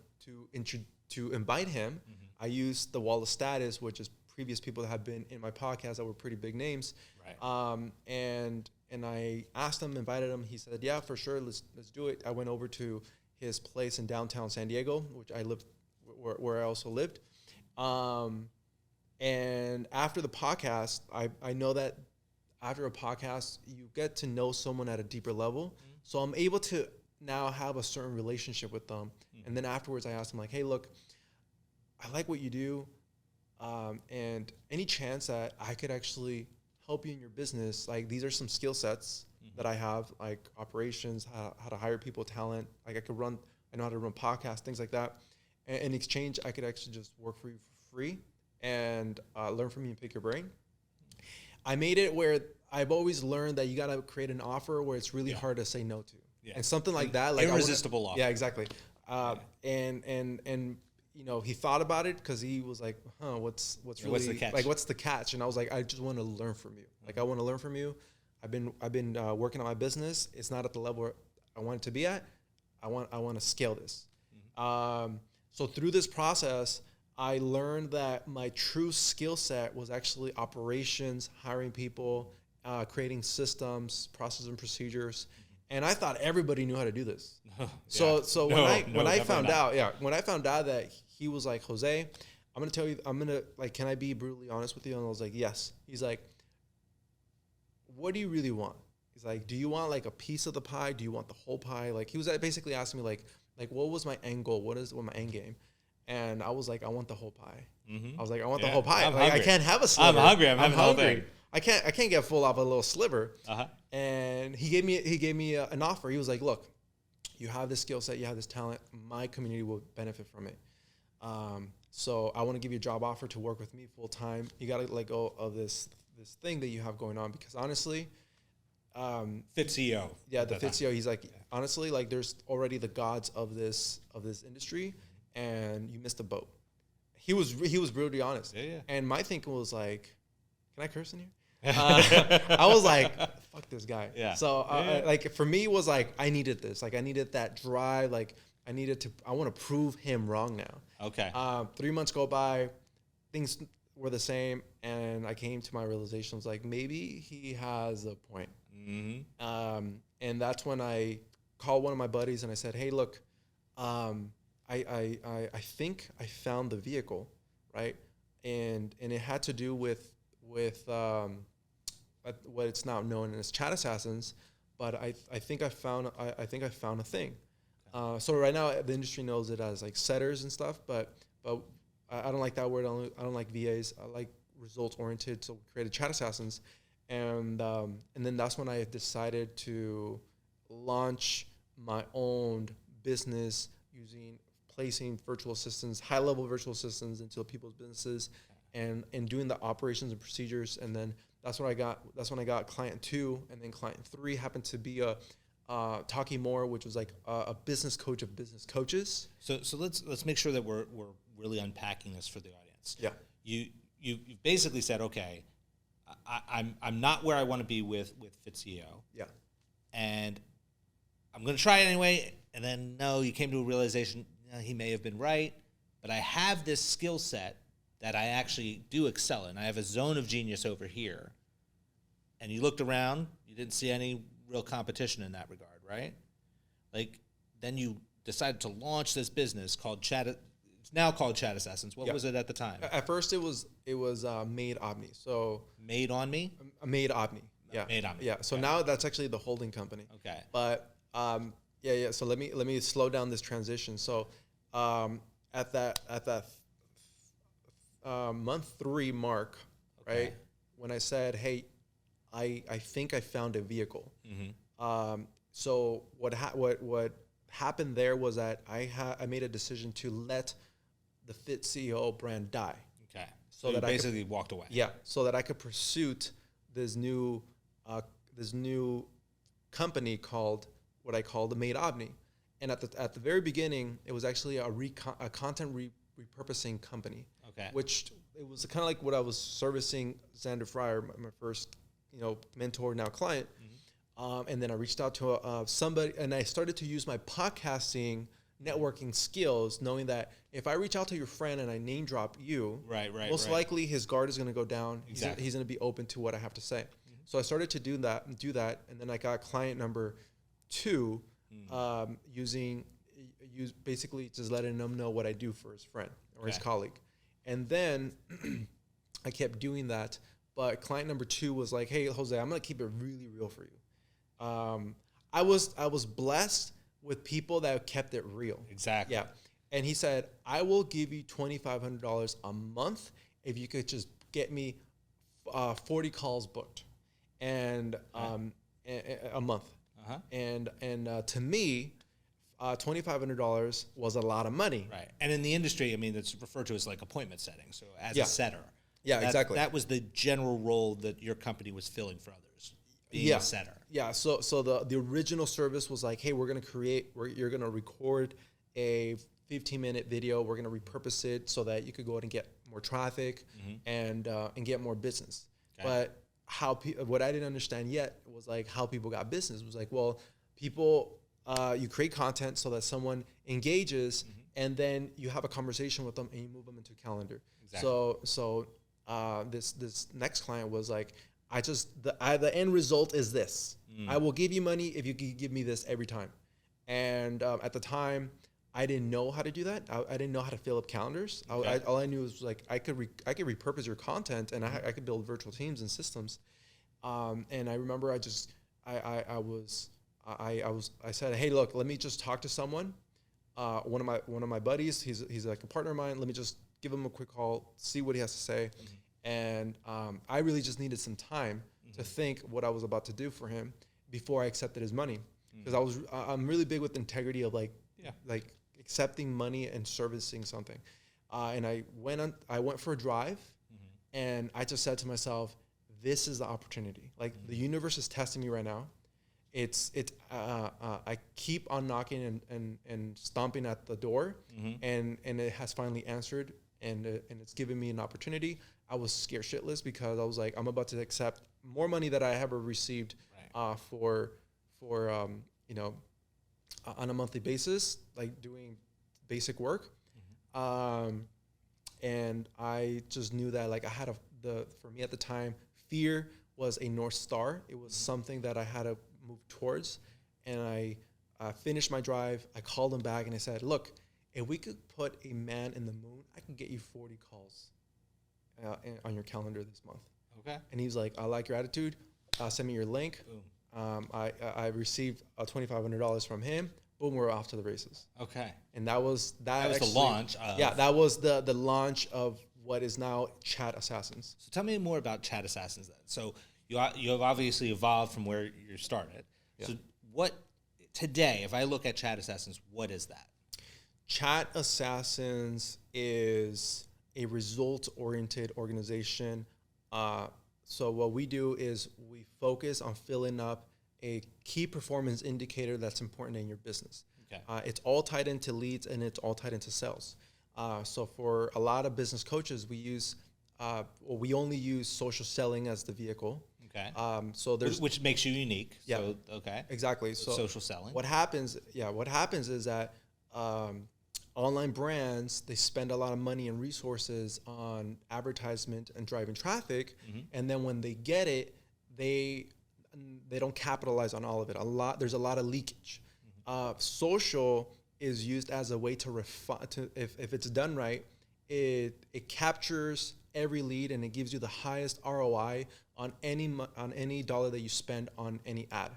to invite him. I used the wall of status, which is previous people that have been in my podcast that were pretty big names. Right. And I asked him, invited him. He said, yeah, for sure. Let's do it. I went over to his place in downtown San Diego, which I lived, where I also lived. And after the podcast, I know that after a podcast, you get to know someone at a deeper level. So I'm able to now have a certain relationship with them. And then afterwards, I asked him, like, hey, look, I like what you do. And any chance that I could actually help you in your business, like these are some skill sets that I have, like operations, how to hire people, talent. Like I know how to run podcasts, things like that. And in exchange, I could actually just work for you for free and learn from you and pick your brain. I made it where I've always learned that you got to create an offer where it's really hard to say no to. And something like that. Like irresistible offer. Yeah, exactly. And you know, he thought about it because he was like, what's really, the catch? Like, what's the catch? And I was like, I just want to learn from you. Like, I want to learn from you. I've been working on my business. It's not at the level I want it to be at. I want to scale this. So through this process, I learned that my true skill set was actually operations, hiring people, creating systems, processes and procedures. And I thought everybody knew how to do this. So when I found out that he was like, Jose, I'm going to tell you, can I be brutally honest with you? And I was like, yes. He's like, what do you really want? He's like, do you want like a piece of the pie? Do you want the whole pie? Like he was basically asking me like what was my end goal? What my end game? And I was like, I want the whole pie. I was like, I want the whole pie. Like, I can't have a sliver. I'm hungry. I'm hungry. I can't get full off a little sliver. And he gave me an offer. He was like, look, you have this skill set, you have this talent. My community will benefit from it. So I want to give you a job offer to work with me full time. You got to let go of this thing that you have going on because honestly, Fit CEO. Yeah, the Fit CEO. He's like, honestly, like there's already the gods of this industry, and you missed the boat. He was brutally honest. Yeah. And my thinking was like, can I curse in here? I was like, fuck this guy. Yeah. So like for me it was like I needed this. Like I needed that drive. Like I want to prove him wrong now. Okay. 3 months go by, things were the same, and I came to my realization. I was like, maybe he has a point. And that's when I called one of my buddies and I said, hey, look, I think I found the vehicle, right? And it had to do with what it's now known as Chat Assassins, but I think I found a thing. So right now the industry knows it as like setters and stuff, but I don't like that word. I don't like VAs. I like results oriented. So we created Chat Assassins, and then that's when I decided to launch my own business placing virtual assistants, high level virtual assistants into people's businesses, and doing the operations and procedures. And then that's when I got client 2, and then client 3 happened to be Talking More, which was like a business coach of business coaches. So let's make sure that we're really unpacking this for the audience. Yeah. You basically said, okay, I'm not where I want to be with Fit CEO. Yeah. And I'm going to try it anyway. And then no, you came to a realization, he may have been right, but I have this skill set that I actually do excel in. I have a zone of genius over here. And you looked around, you didn't see any real competition in that regard, right? Like, then you decided to launch this business called it's now called Chat Assassins. What was it at the time? At first it was Made Omni. So Made on Me? Made Omni. Yeah. Made Omni. Yeah. So now that's actually the holding company. Okay. But yeah. So let me slow down this transition. So at that month 3 mark, okay, right, when I said, hey, I think I found a vehicle. So what happened there was that I made a decision to let the Fit CEO brand die. Okay. So that I basically walked away. Yeah. So that I could pursue this new company called what I call the Made Omni. And at the very beginning, it was actually a content repurposing company. Okay. Which it was kind of like what I was servicing Xander Fryer, my first, mentor, now client. And then I reached out to somebody, and I started to use my podcasting networking skills, knowing that if I reach out to your friend and I name drop you, most likely his guard is going to go down. Exactly. He's going to be open to what I have to say. So I started to do that, and then I got client number 2, basically just letting him know what I do for his friend or his colleague. And then I kept doing that, but client number 2 was like, "Hey, Jose, I'm going to keep it really real for you." I was blessed with people that kept it real. Exactly. Yeah. And he said, "I will give you $2,500 a month if you could just get me 40 calls booked, and a month." And to me, $2,500 was a lot of money. Right. And in the industry, I mean, it's referred to as like appointment setting. So as a setter. Yeah, exactly. That was the general role that your company was filling for others, being a setter. Yeah. So the original service was like, "Hey, you're going to record a 15-minute video. We're going to repurpose it so that you could go out and get more traffic and get more business." Okay. But what I didn't understand yet was like how people got business. It was like, well, people, you create content so that someone engages, and then you have a conversation with them and you move them into a calendar. Exactly. So this next client was like, the end result is this. I will give you money if you can give me this every time. And at the time, I didn't know how to do that. I didn't know how to fill up calendars. Okay. All I knew was like I could repurpose your content, and I could build virtual teams and systems. And I remember I said, "Hey, look, let me just talk to someone. One of my buddies, he's like a partner of mine. Let me just give him a quick call, see what he has to say." And I really just needed some time to think what I was about to do for him before I accepted his money, because I'm really big with integrity of like accepting money and servicing something. And I went for a drive, and I just said to myself, "This is the opportunity. Like the universe is testing me right now. I keep on knocking and stomping at the door, and it has finally answered, and it's given me an opportunity." I was scared shitless because I was like, I'm about to accept more money that I ever received for on a monthly basis, like doing basic work. And I just knew that like for me at the time, fear was a North Star. It was something that I had to move towards. And I finished my drive. I called him back and I said, "Look, if we could put a man in the moon, I can get you 40 calls on your calendar this month." Okay. And he was like, "I like your attitude. Send me your link." Boom. I received $2,500 from him. Boom, we're off to the races. Okay. And that was the launch. That was the launch of what is now Chat Assassins. So tell me more about Chat Assassins then. So you have obviously evolved from where you started. Yeah. So what today, if I look at Chat Assassins, what is that? Chat Assassins is a results-oriented organization. So what we do is we focus on filling up a key performance indicator that's important in your business. Okay. It's all tied into leads, and it's all tied into sales. So for a lot of business coaches, we only use social selling as the vehicle. Okay. So which makes you unique. Yeah. So, okay. Exactly. So social selling. What happens is that online brands, they spend a lot of money and resources on advertisement and driving traffic, and then when they get it, they don't capitalize on all of it. There's a lot of leakage. Social is used as a way to refine. If it's done right, it captures every lead and it gives you the highest ROI on any dollar that you spend on any ad.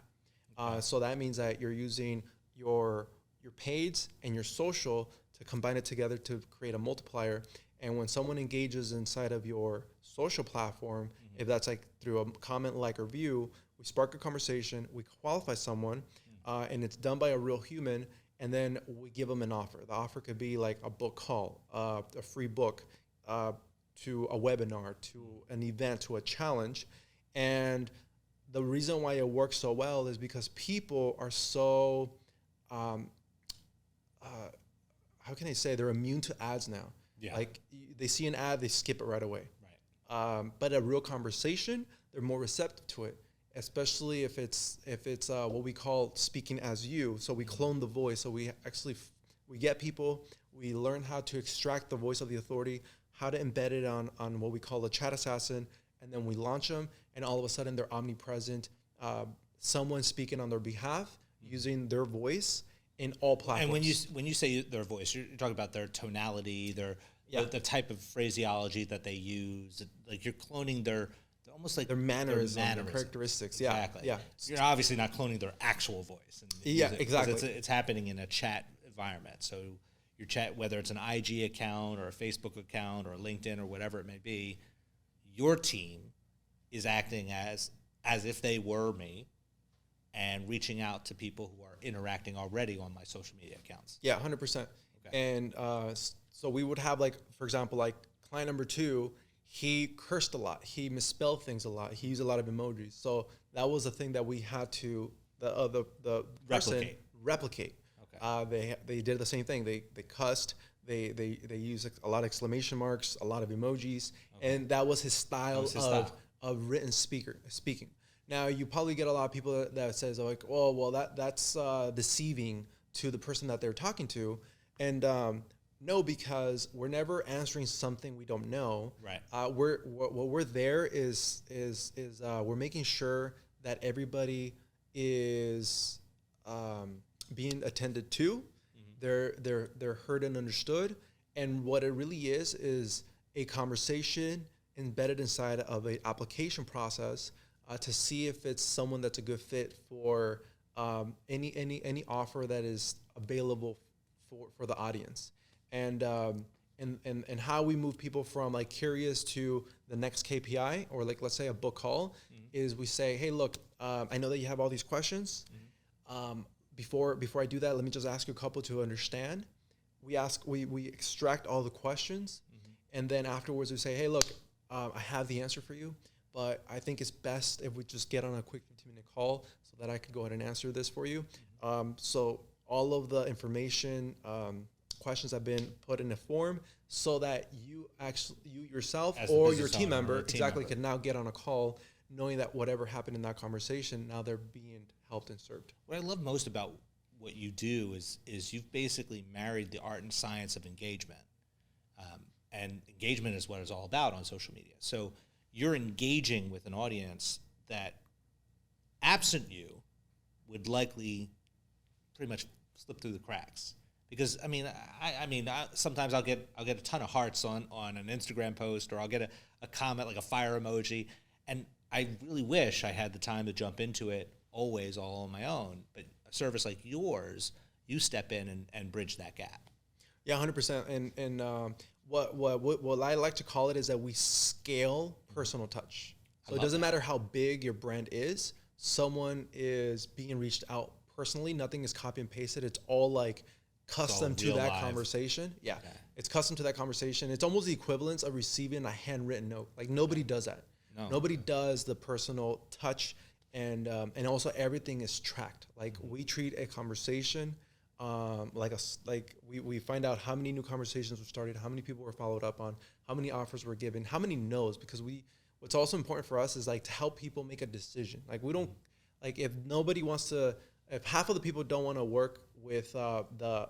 So that means that you're using your paids and your social to combine it together to create a multiplier. And when someone engages inside of your social platform, if that's like through a comment, like, or view, we spark a conversation, we qualify someone, and it's done by a real human, and then we give them an offer. The offer could be like a book call, a free book, to a webinar, to an event, to a challenge. And the reason why it works so well is because people are so, how can I say, they're immune to ads now. Yeah. Like they see an ad, they skip it right away. Right. But a real conversation, they're more receptive to it, especially if it's what we call speaking as you. So we clone the voice. So we actually we get people, we learn how to extract the voice of the authority, how to embed it on what we call a chat assassin, and then we launch them, and all of a sudden they're omnipresent. Someone speaking on their behalf, using their voice in all platforms. And when you say their voice, you're talking about their tonality, the type of phraseology that they use. Like you're cloning their almost like their mannerisms, their characteristics. Yeah, exactly. Yeah. You're obviously not cloning their actual voice. Exactly. It's happening in a chat environment. So your chat, whether it's an IG account or a Facebook account or a LinkedIn or whatever it may be, your team is acting as if they were me and reaching out to people who are interacting already on my social media accounts. Yeah, 100%. Okay. And so we would have, like, for example, like client number 2, he cursed a lot. He misspelled things a lot. He used a lot of emojis. So that was the thing that we had to, the person replicate. Okay. They did the same thing. They cussed. They used a lot of exclamation marks, a lot of emojis, and that was his style of written speaking. Now you probably get a lot of people that says like, oh well, that's deceiving to the person that they're talking to, and no, because we're never answering something we don't know. Right. We're there is we're making sure that everybody is being attended to. Mm-hmm. They're heard and understood, and what it really is a conversation embedded inside of an application process to see if it's someone that's a good fit for any offer that is available for the audience, and how we move people from like curious to the next KPI, or like let's say a book call, is we say, hey, look, I know that you have all these questions. Before I do that, let me just ask you a couple to understand. We extract all the questions, and then afterwards we say, hey, look, I have the answer for you, but I think it's best if we just get on a quick 15-minute call so that I could go ahead and answer this for you. So all of the information, questions have been put in a form so that you yourself as or your team member can now get on a call knowing that whatever happened in that conversation, now they're being helped and served. What I love most about what you do is you've basically married the art and science of engagement. And engagement is what it's all about on social media. So you're engaging with an audience that, absent you, would likely pretty much slip through the cracks. Because sometimes I'll get a ton of hearts on an Instagram post, or I'll get a comment like a fire emoji, and I really wish I had the time to jump into it always all on my own. But a service like yours, you step in and bridge that gap. Yeah, 100%. And what I like to call it is that we scale personal touch. So it doesn't matter how big your brand is. Someone is being reached out personally. Nothing is copy and pasted. It's all like custom to that conversation. Yeah. Okay. It's custom to that conversation. It's almost the equivalence of receiving a handwritten note. Like nobody does that. No. Nobody does the personal touch, and also everything is tracked. Like we treat a conversation we find out how many new conversations were started, how many people were followed up on, how many offers were given, how many no's, because what's also important for us is like to help people make a decision. Like we don't, like if half of the people don't want to work with the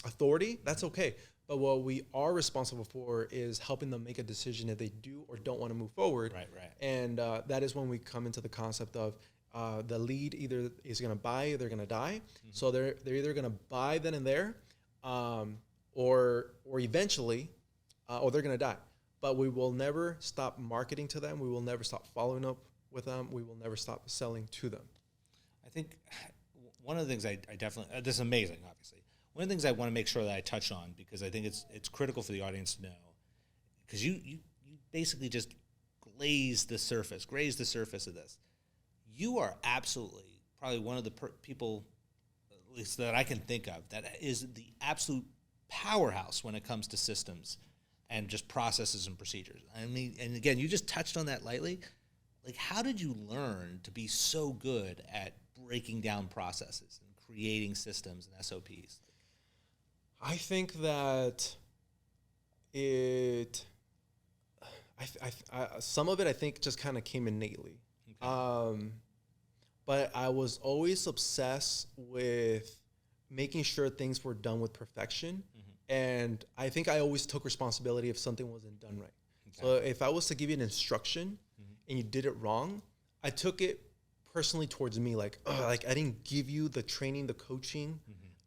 authority, that's okay. But what we are responsible for is helping them make a decision if they do or don't want to move forward. Right. And that is when we come into the concept of the lead either is going to buy or they're going to die. Mm-hmm. So they're either going to buy then and there, or eventually, or they're going to die. But we will never stop marketing to them. We will never stop following up with them. We will never stop selling to them. I think one of the things I definitely, this is amazing, obviously. One of the things I want to make sure that I touch on, because I think it's critical for the audience to know, because you basically just grazed the surface of this. You are absolutely probably one of the people, at least that I can think of, that is the absolute powerhouse when it comes to systems and just processes and procedures. I mean, and again, you just touched on that lightly. like, how did you learn to be so good at breaking down processes and creating systems and SOPs? I think that some of it I think just kind of came innately. Okay. But I was always obsessed with making sure things were done with perfection. Mm-hmm. And I think I always took responsibility if something wasn't done right. Okay. So if I was to give you an instruction and you did it wrong, I took it personally towards me, like I didn't give you the training, the coaching,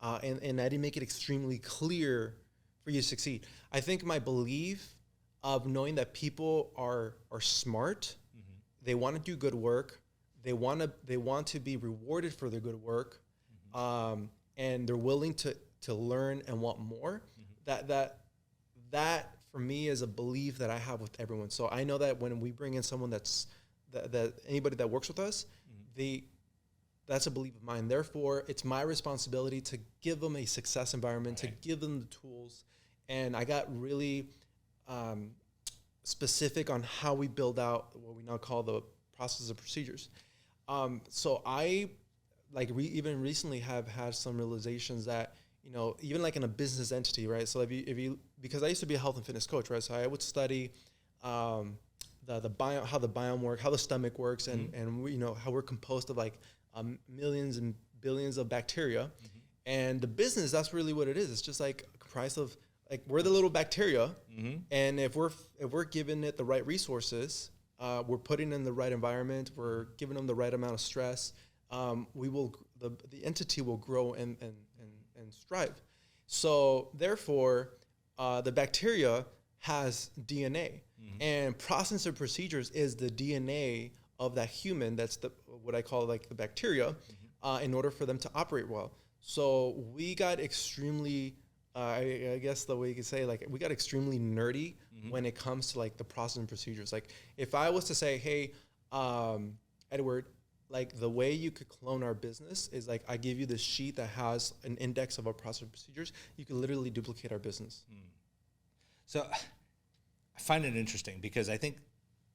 and I didn't make it extremely clear for you to succeed. I think my belief of knowing that people are smart, they want to do good work, they want to be rewarded for their good work, and they're willing to learn and want more. That for me is a belief that I have with everyone. So I know that when we bring in someone that anybody that works with us, that's a belief of mine. Therefore, it's my responsibility to give them a success environment, to give them the tools. And I got really specific on how we build out what we now call the processes and procedures. So I even recently have had some realizations that, even like in a business entity, right? So if you because I used to be a health and fitness coach, right? So I would study how the biome works, how the stomach works, and we, how we're composed of like millions and billions of bacteria. And the business, that's really what it is. It's just like comprised of, like, we're the little bacteria, and if we're giving it the right resources, we're putting in the right environment, we're giving them the right amount of stress, the entity will grow and strive. So therefore, the bacteria has DNA, and process and procedures is the DNA of that human. That's what I call like the bacteria, in order for them to operate well. So we got extremely, I guess the way you could say, like, we got extremely nerdy when it comes to like the process and procedures. Like if I was to say, hey, Edward, like the way you could clone our business is like, I give you this sheet that has an index of our process and procedures. You can literally duplicate our business. So I find it interesting because I think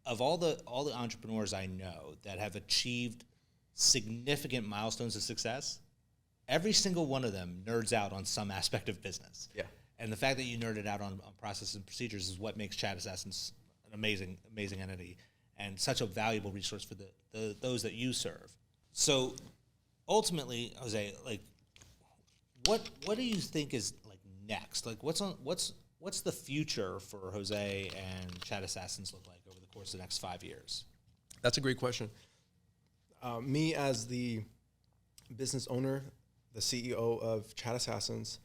of all the entrepreneurs I know that have achieved significant milestones of success, every single one of them nerds out on some aspect of business. Yeah. And the fact that you nerded out on processes and procedures is what makes Chat Assassins an amazing entity and such a valuable resource for those that you serve. So ultimately, Jose, like, what do you think is like next? Like, what's the future for Jose and Chat Assassins look like over the course of the next 5 years? That's a great question. Me as the business owner, the CEO of Chat Assassins,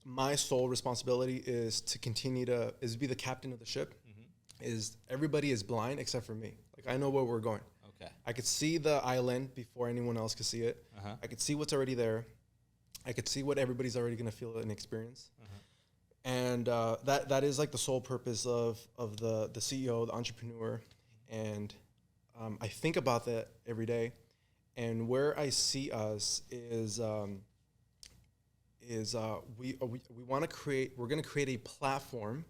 my sole responsibility is to continue to be the captain of the ship. Is everybody is blind except for me. Like, I know where we're going. Okay. I could see the island before anyone else could see it. I could see what's already there. I could see what everybody's already going to feel and experience. And that is like the sole purpose of the CEO, the entrepreneur. And I think about that every day. And where I see us is we want to create. We're going to create a platform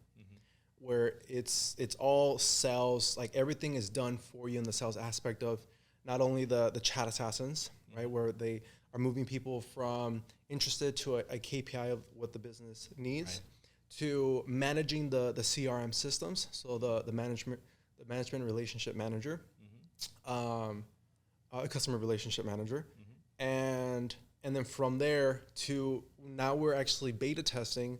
where it's all sales. Like, everything is done for you in the sales aspect of not only the Chat Assassins, right, where they are moving people from interested to a KPI of what the business needs, to managing the CRM systems. So the management relationship manager, a customer relationship manager, and then from there to now we're actually beta testing,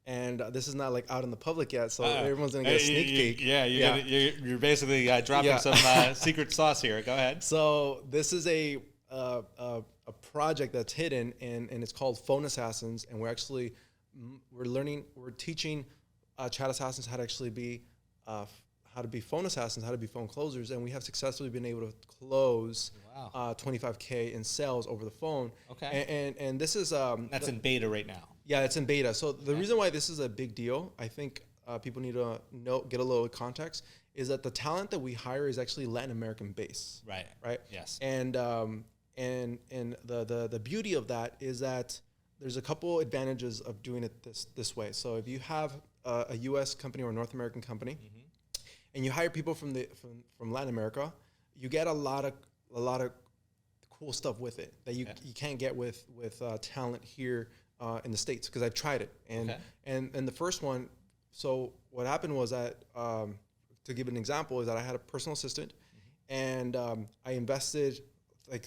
and this is not like out in the public yet, so everyone's gonna get a sneak peek. You're basically dropping some secret sauce here. Go ahead. So this is a project that's hidden, and it's called Phone Assassins, and we're teaching Chat Assassins how to actually be how to be phone assassins, how to be phone closers, and we have successfully been able to close $25K in sales over the phone. Okay. And this is that's in beta right now. Yeah, it's in beta. So the reason why this is a big deal, I think people need to get a little context, is that the talent that we hire is actually Latin American based. Right. Yes. And the beauty of that is that there's a couple advantages of doing it this way. So if you have a U.S. company or a North American company, and you hire people from Latin America, you get a lot of cool stuff with it that you can't get with talent here in the States, because I've tried it. And the first one, so what happened was that, to give an example, is that I had a personal assistant, and I invested like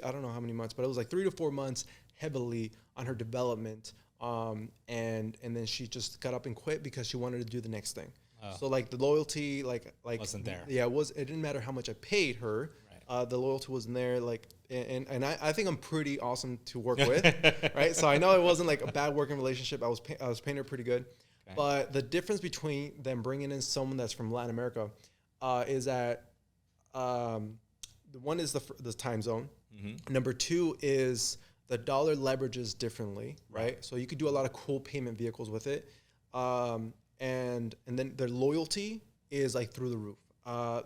I don't know how many months, but it was like 3 to 4 months heavily on her development. And then she just got up and quit because she wanted to do the next thing. Oh. So like the loyalty, like wasn't there. Yeah, it didn't matter how much I paid her. Right. The loyalty wasn't there. Like, and I think I'm pretty awesome to work with, right? So I know it wasn't like a bad working relationship. I was paying her pretty good. Okay. But the difference between them bringing in someone that's from Latin America is that the one is the time zone. Mm-hmm. Number two is the dollar leverages differently, right? So you could do a lot of cool payment vehicles with it. And then their loyalty is like through the roof.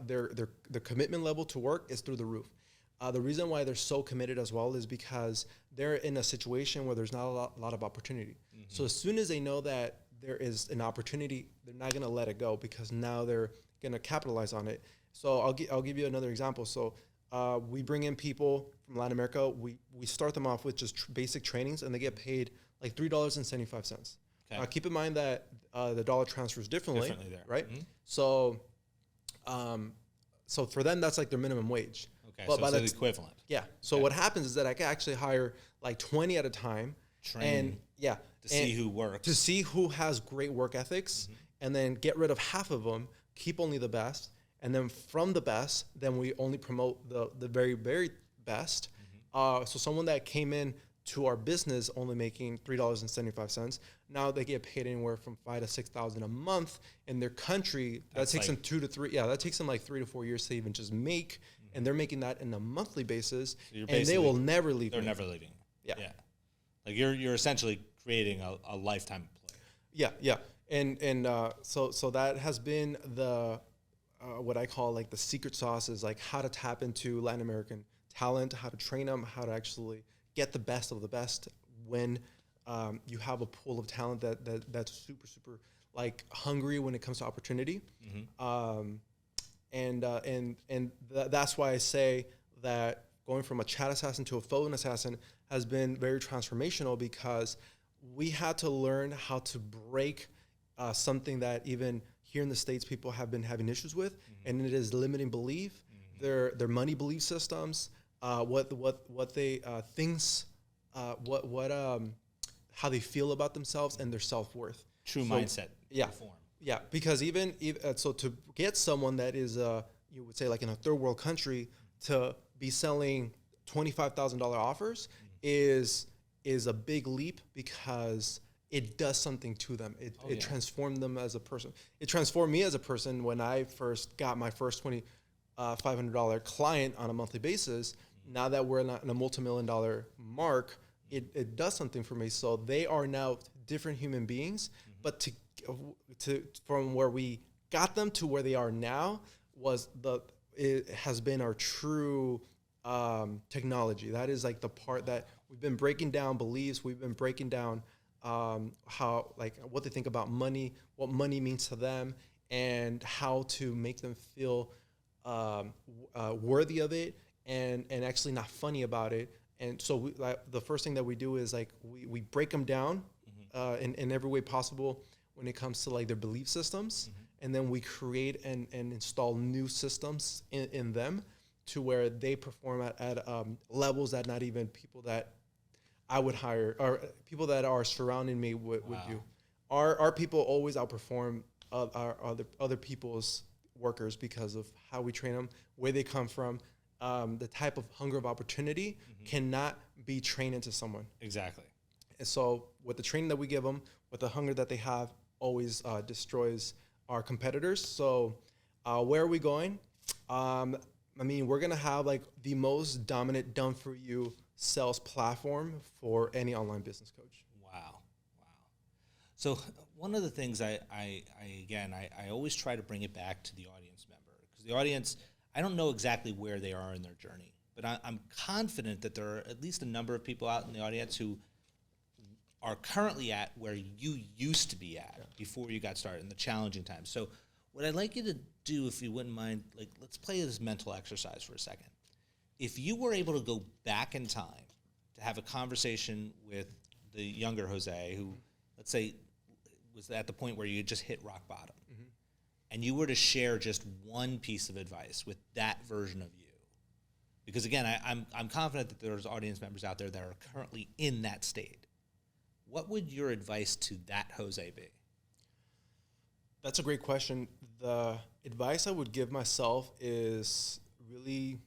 Their commitment level to work is through the roof. The reason why they're so committed as well is because they're in a situation where there's not a lot of opportunity. Mm-hmm. So as soon as they know that there is an opportunity, they're not going to let it go, because now they're going to capitalize on it. So I'll give you another example. So we bring in people from Latin America. We start them off with just basic trainings, and they get paid like $3.75. Okay. Keep in mind that the dollar transfers differently there, right? Mm-hmm. So for them, that's like their minimum wage. Okay, but so it's the equivalent. Yeah. So what happens is that I can actually hire like 20 at a time. Train. To see who works. To see who has great work ethics, and then get rid of half of them, keep only the best. And then from the best, then we only promote the very, very best. Mm-hmm. So someone that came in to our business only making $3.75, now they get paid anywhere from $5,000 to $6,000 a month in their country. That takes them 2 to 3. Yeah, that takes them like 3 to 4 years to even just make. And they're making that in a monthly basis, so and they will never leave. They're never leaving. Yeah. Like you're essentially creating a lifetime employee. Yeah. And so that has been the what I call like the secret sauce, is like how to tap into Latin American talent, how to train them, how to actually get the best of the best when you have a pool of talent that's super, super like hungry when it comes to opportunity. Mm-hmm. That's why I say that going from a chat assassin to a phone assassin has been very transformational, because we had to learn how to break something that even here in the States people have been having issues with, and it is limiting belief, their money belief systems, what they how they feel about themselves and their self-worth. True mindset. Yeah. Reform. Yeah, because even so, to get someone that is you would say like in a third world country to be selling $25,000 offers is a big leap, because it does something to them. It transformed them as a person. It transformed me as a person when I first got my first $2,500 client on a monthly basis. Now that we're in a multi-million-dollar mark, it does something for me. So they are now different human beings, but to from where we got them to where they are now it has been our true technology. That is like the part that we've been breaking down beliefs. We've been breaking down how, like, what they think about money, what money means to them, and how to make them feel worthy of it, and actually not funny about it. And so the first thing that we do is like we break them down in every way possible when it comes to like their belief systems, and then we create and install new systems in them to where they perform at levels that not even people that I would hire or people that are surrounding me would do. Our people always outperform our other people's workers because of how we train them, where they come from. The type of hunger of opportunity cannot be trained into someone. Exactly. And so with the training that we give them, with the hunger that they have, always destroys our competitors. So where are we going? I mean, we're going to have like the most dominant done-for-you sales platform for any online business coach. Wow. So one of the things I always try to bring it back to the audience member, because the audience, I don't know exactly where they are in their journey, but I'm confident that there are at least a number of people out in the audience who are currently at where you used to be at before you got started in the challenging times. So what I'd like you to do, if you wouldn't mind, like, let's play this mental exercise for a second. If you were able to go back in time to have a conversation with the younger Jose, who, let's say, was at the point where you just hit rock bottom, and you were to share just one piece of advice with that version of you, because again, I'm confident that there's audience members out there that are currently in that state. What would your advice to that Jose be? That's a great question. The advice I would give myself is really,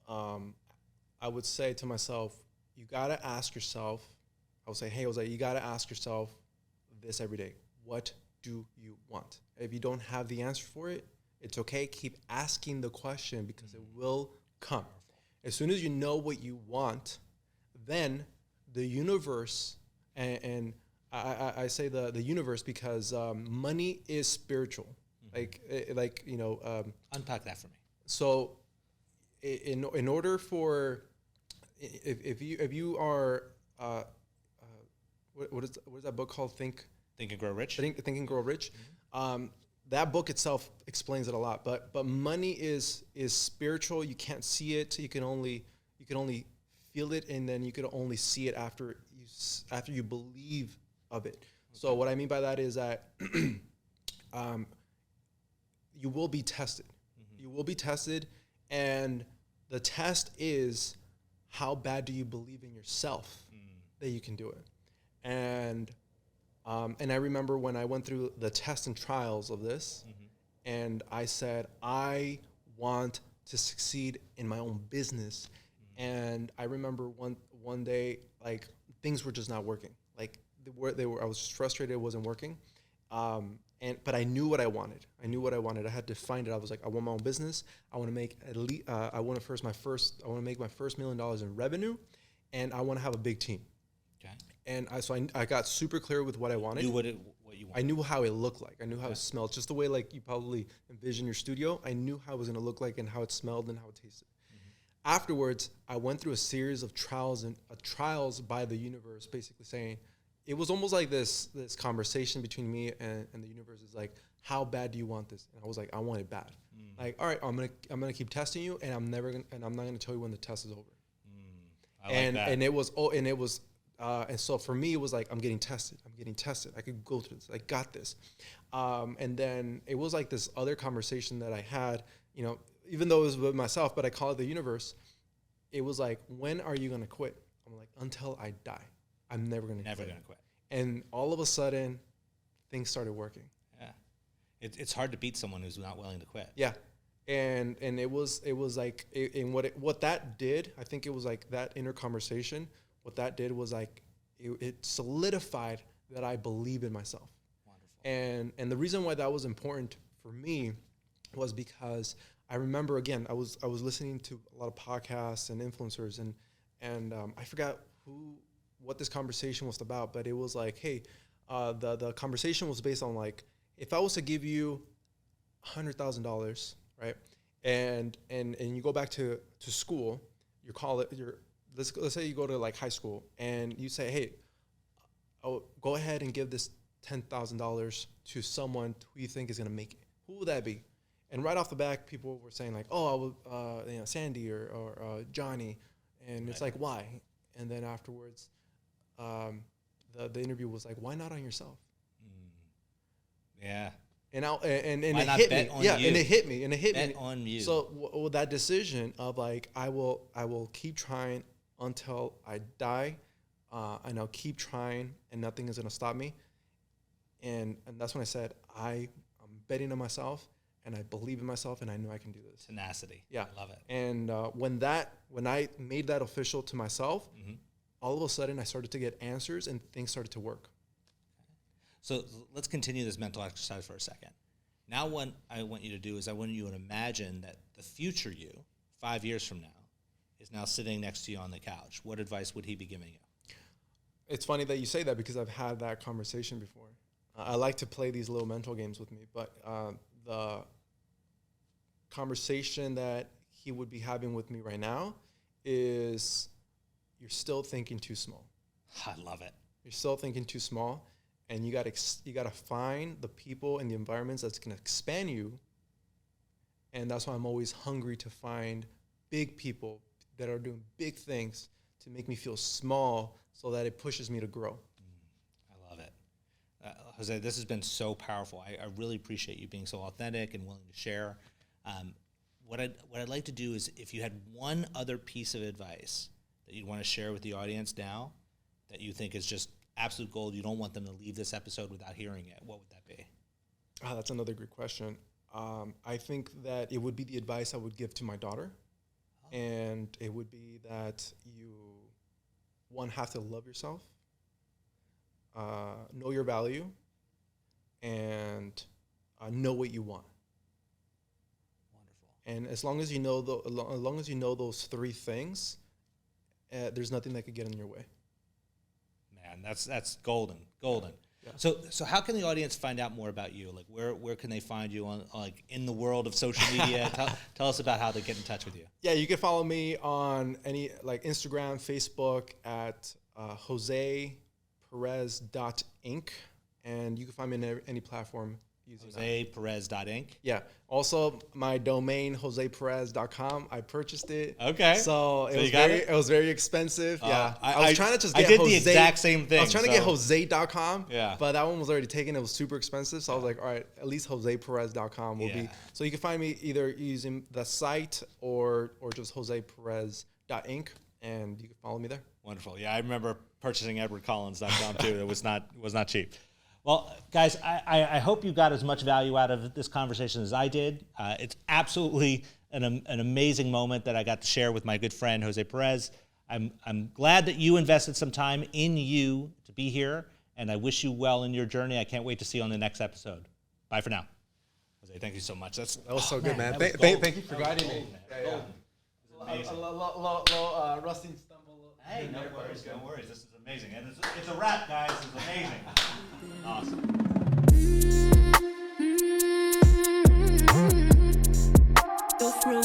I would say to myself, you got to ask yourself, I would say, hey, Jose, you got to ask yourself this every day. What do you want? If you don't have the answer for it, it's okay. Keep asking the question because it will come. As soon as you know what you want, then the universe, and I say the universe because money is spiritual. Unpack that for me. So in order for, if you are, what is that book called? Think and Grow Rich. Think and Grow Rich. That book itself explains it a lot. But money is spiritual. You can't see it. You can only feel it, and then you can only see it after you believe of it. Okay. So what I mean by that is that you will be tested. Mm-hmm. You will be tested, and the test is how bad do you believe in yourself that you can do it. And I remember when I went through the tests and trials of this, and I said, I want to succeed in my own business. And I remember one day, like, things were just not working. Like, I was just frustrated it wasn't working. But I knew what I wanted. I had to find it. I was like, I want my own business. I want to make I want to make my first $1 million in revenue, and I want to have a big team. Okay. And I got super clear with what I wanted. You knew what you wanted. I knew how it looked like. I knew how it smelled. Just the way, like, you probably envision your studio. I knew how it was going to look like and how it smelled and how it tasted. Afterwards, I went through a series of trials by the universe, basically saying, it was almost like this conversation between me and the universe is like, how bad do you want this? And I was like, I want it bad. Like, all right, I'm gonna keep testing you, and I'm not gonna tell you when the test is over. I like that. And so for me, it was like, I'm getting tested. I could go through this. I got this. And then it was like this other conversation that I had, even though it was with myself, but I call it the universe. It was like, when are you going to quit? I'm like, until I die. I'm never going to quit. And all of a sudden, things started working. Yeah. It's hard to beat someone who's not willing to quit. Yeah. And it was like, what that did, I think it was like that inner conversation. What that did was like, it solidified that I believe in myself. Wonderful. And the reason why that was important for me was because I remember, again, I was listening to a lot of podcasts and influencers, and I forgot what this conversation was about, but it was like, hey, the conversation was based on, like, if I was to give you $100,000, right, and you go back to school, let's say you go to, like, high school, and you say, hey, go ahead and give this $10,000 to someone who you think is going to make it. Who would that be? And right off the back, people were saying, like, oh, I will, Sandy or Johnny. And it's like, why? And then afterwards, the interview was like, why not on yourself? Yeah. And it hit me. Yeah, and it hit me. Bet on you. So that decision of, like, I will keep trying until I die, and I'll keep trying, and nothing is going to stop me. And that's when I said, I'm betting on myself, and I believe in myself, and I know I can do this. Tenacity. Yeah. I love it. And when I made that official to myself, all of a sudden I started to get answers, and things started to work. So let's continue this mental exercise for a second. Now what I want you to do is I want you to imagine that the future you, 5 years from now, is now sitting next to you on the couch. What advice would he be giving you? It's funny that you say that because I've had that conversation before. I like to play these little mental games with me, but the conversation that he would be having with me right now is, you're still thinking too small. I love it. You're still thinking too small. and you gotta find the people and the environments that's gonna expand you. And that's why I'm always hungry to find big people that are doing big things to make me feel small, so that it pushes me to grow. I love it. Jose, this has been so powerful. I really appreciate you being so authentic and willing to share. What I'd like to do is, if you had one other piece of advice that you'd want to share with the audience now that you think is just absolute gold, you don't want them to leave this episode without hearing it, what would that be? That's another great question. I think that it would be the advice I would give to my daughter. And it would be that you, one, have to love yourself, know your value, and know what you want. Wonderful. And as long as you know as long as you know those three things, there's nothing that could get in your way. Man, that's golden. Yeah. So how can the audience find out more about you? Like, where can they find you on like in the world of social media? Tell us about how they get in touch with you. Yeah, you can follow me on any like Instagram, Facebook at joseperez.inc, and you can find me in any platform using joseperez.inc. Yeah. Also, my domain joseperez.com. I purchased it. Okay. So it was very expensive. Yeah. I was trying to just get I did Jose, the exact same thing. I was trying to get jose.com. Yeah. But that one was already taken. It was super expensive. So I was like, all right, at least joseperez.com will be. So you can find me either using the site or just joseperez.inc, and you can follow me there. Wonderful. Yeah, I remember purchasing edwardcollins.com too. It was not cheap. Well, guys, I hope you got as much value out of this conversation as I did. It's absolutely an amazing moment that I got to share with my good friend, Jose Perez. I'm glad that you invested some time in you to be here, and I wish you well in your journey. I can't wait to see you on the next episode. Bye for now. Jose, thank you so much. That was so good, man. Thank you for guiding me. Rusty stumble. Hey, no worries. This is amazing. And it's a wrap, guys. It's amazing. Awesome. Go through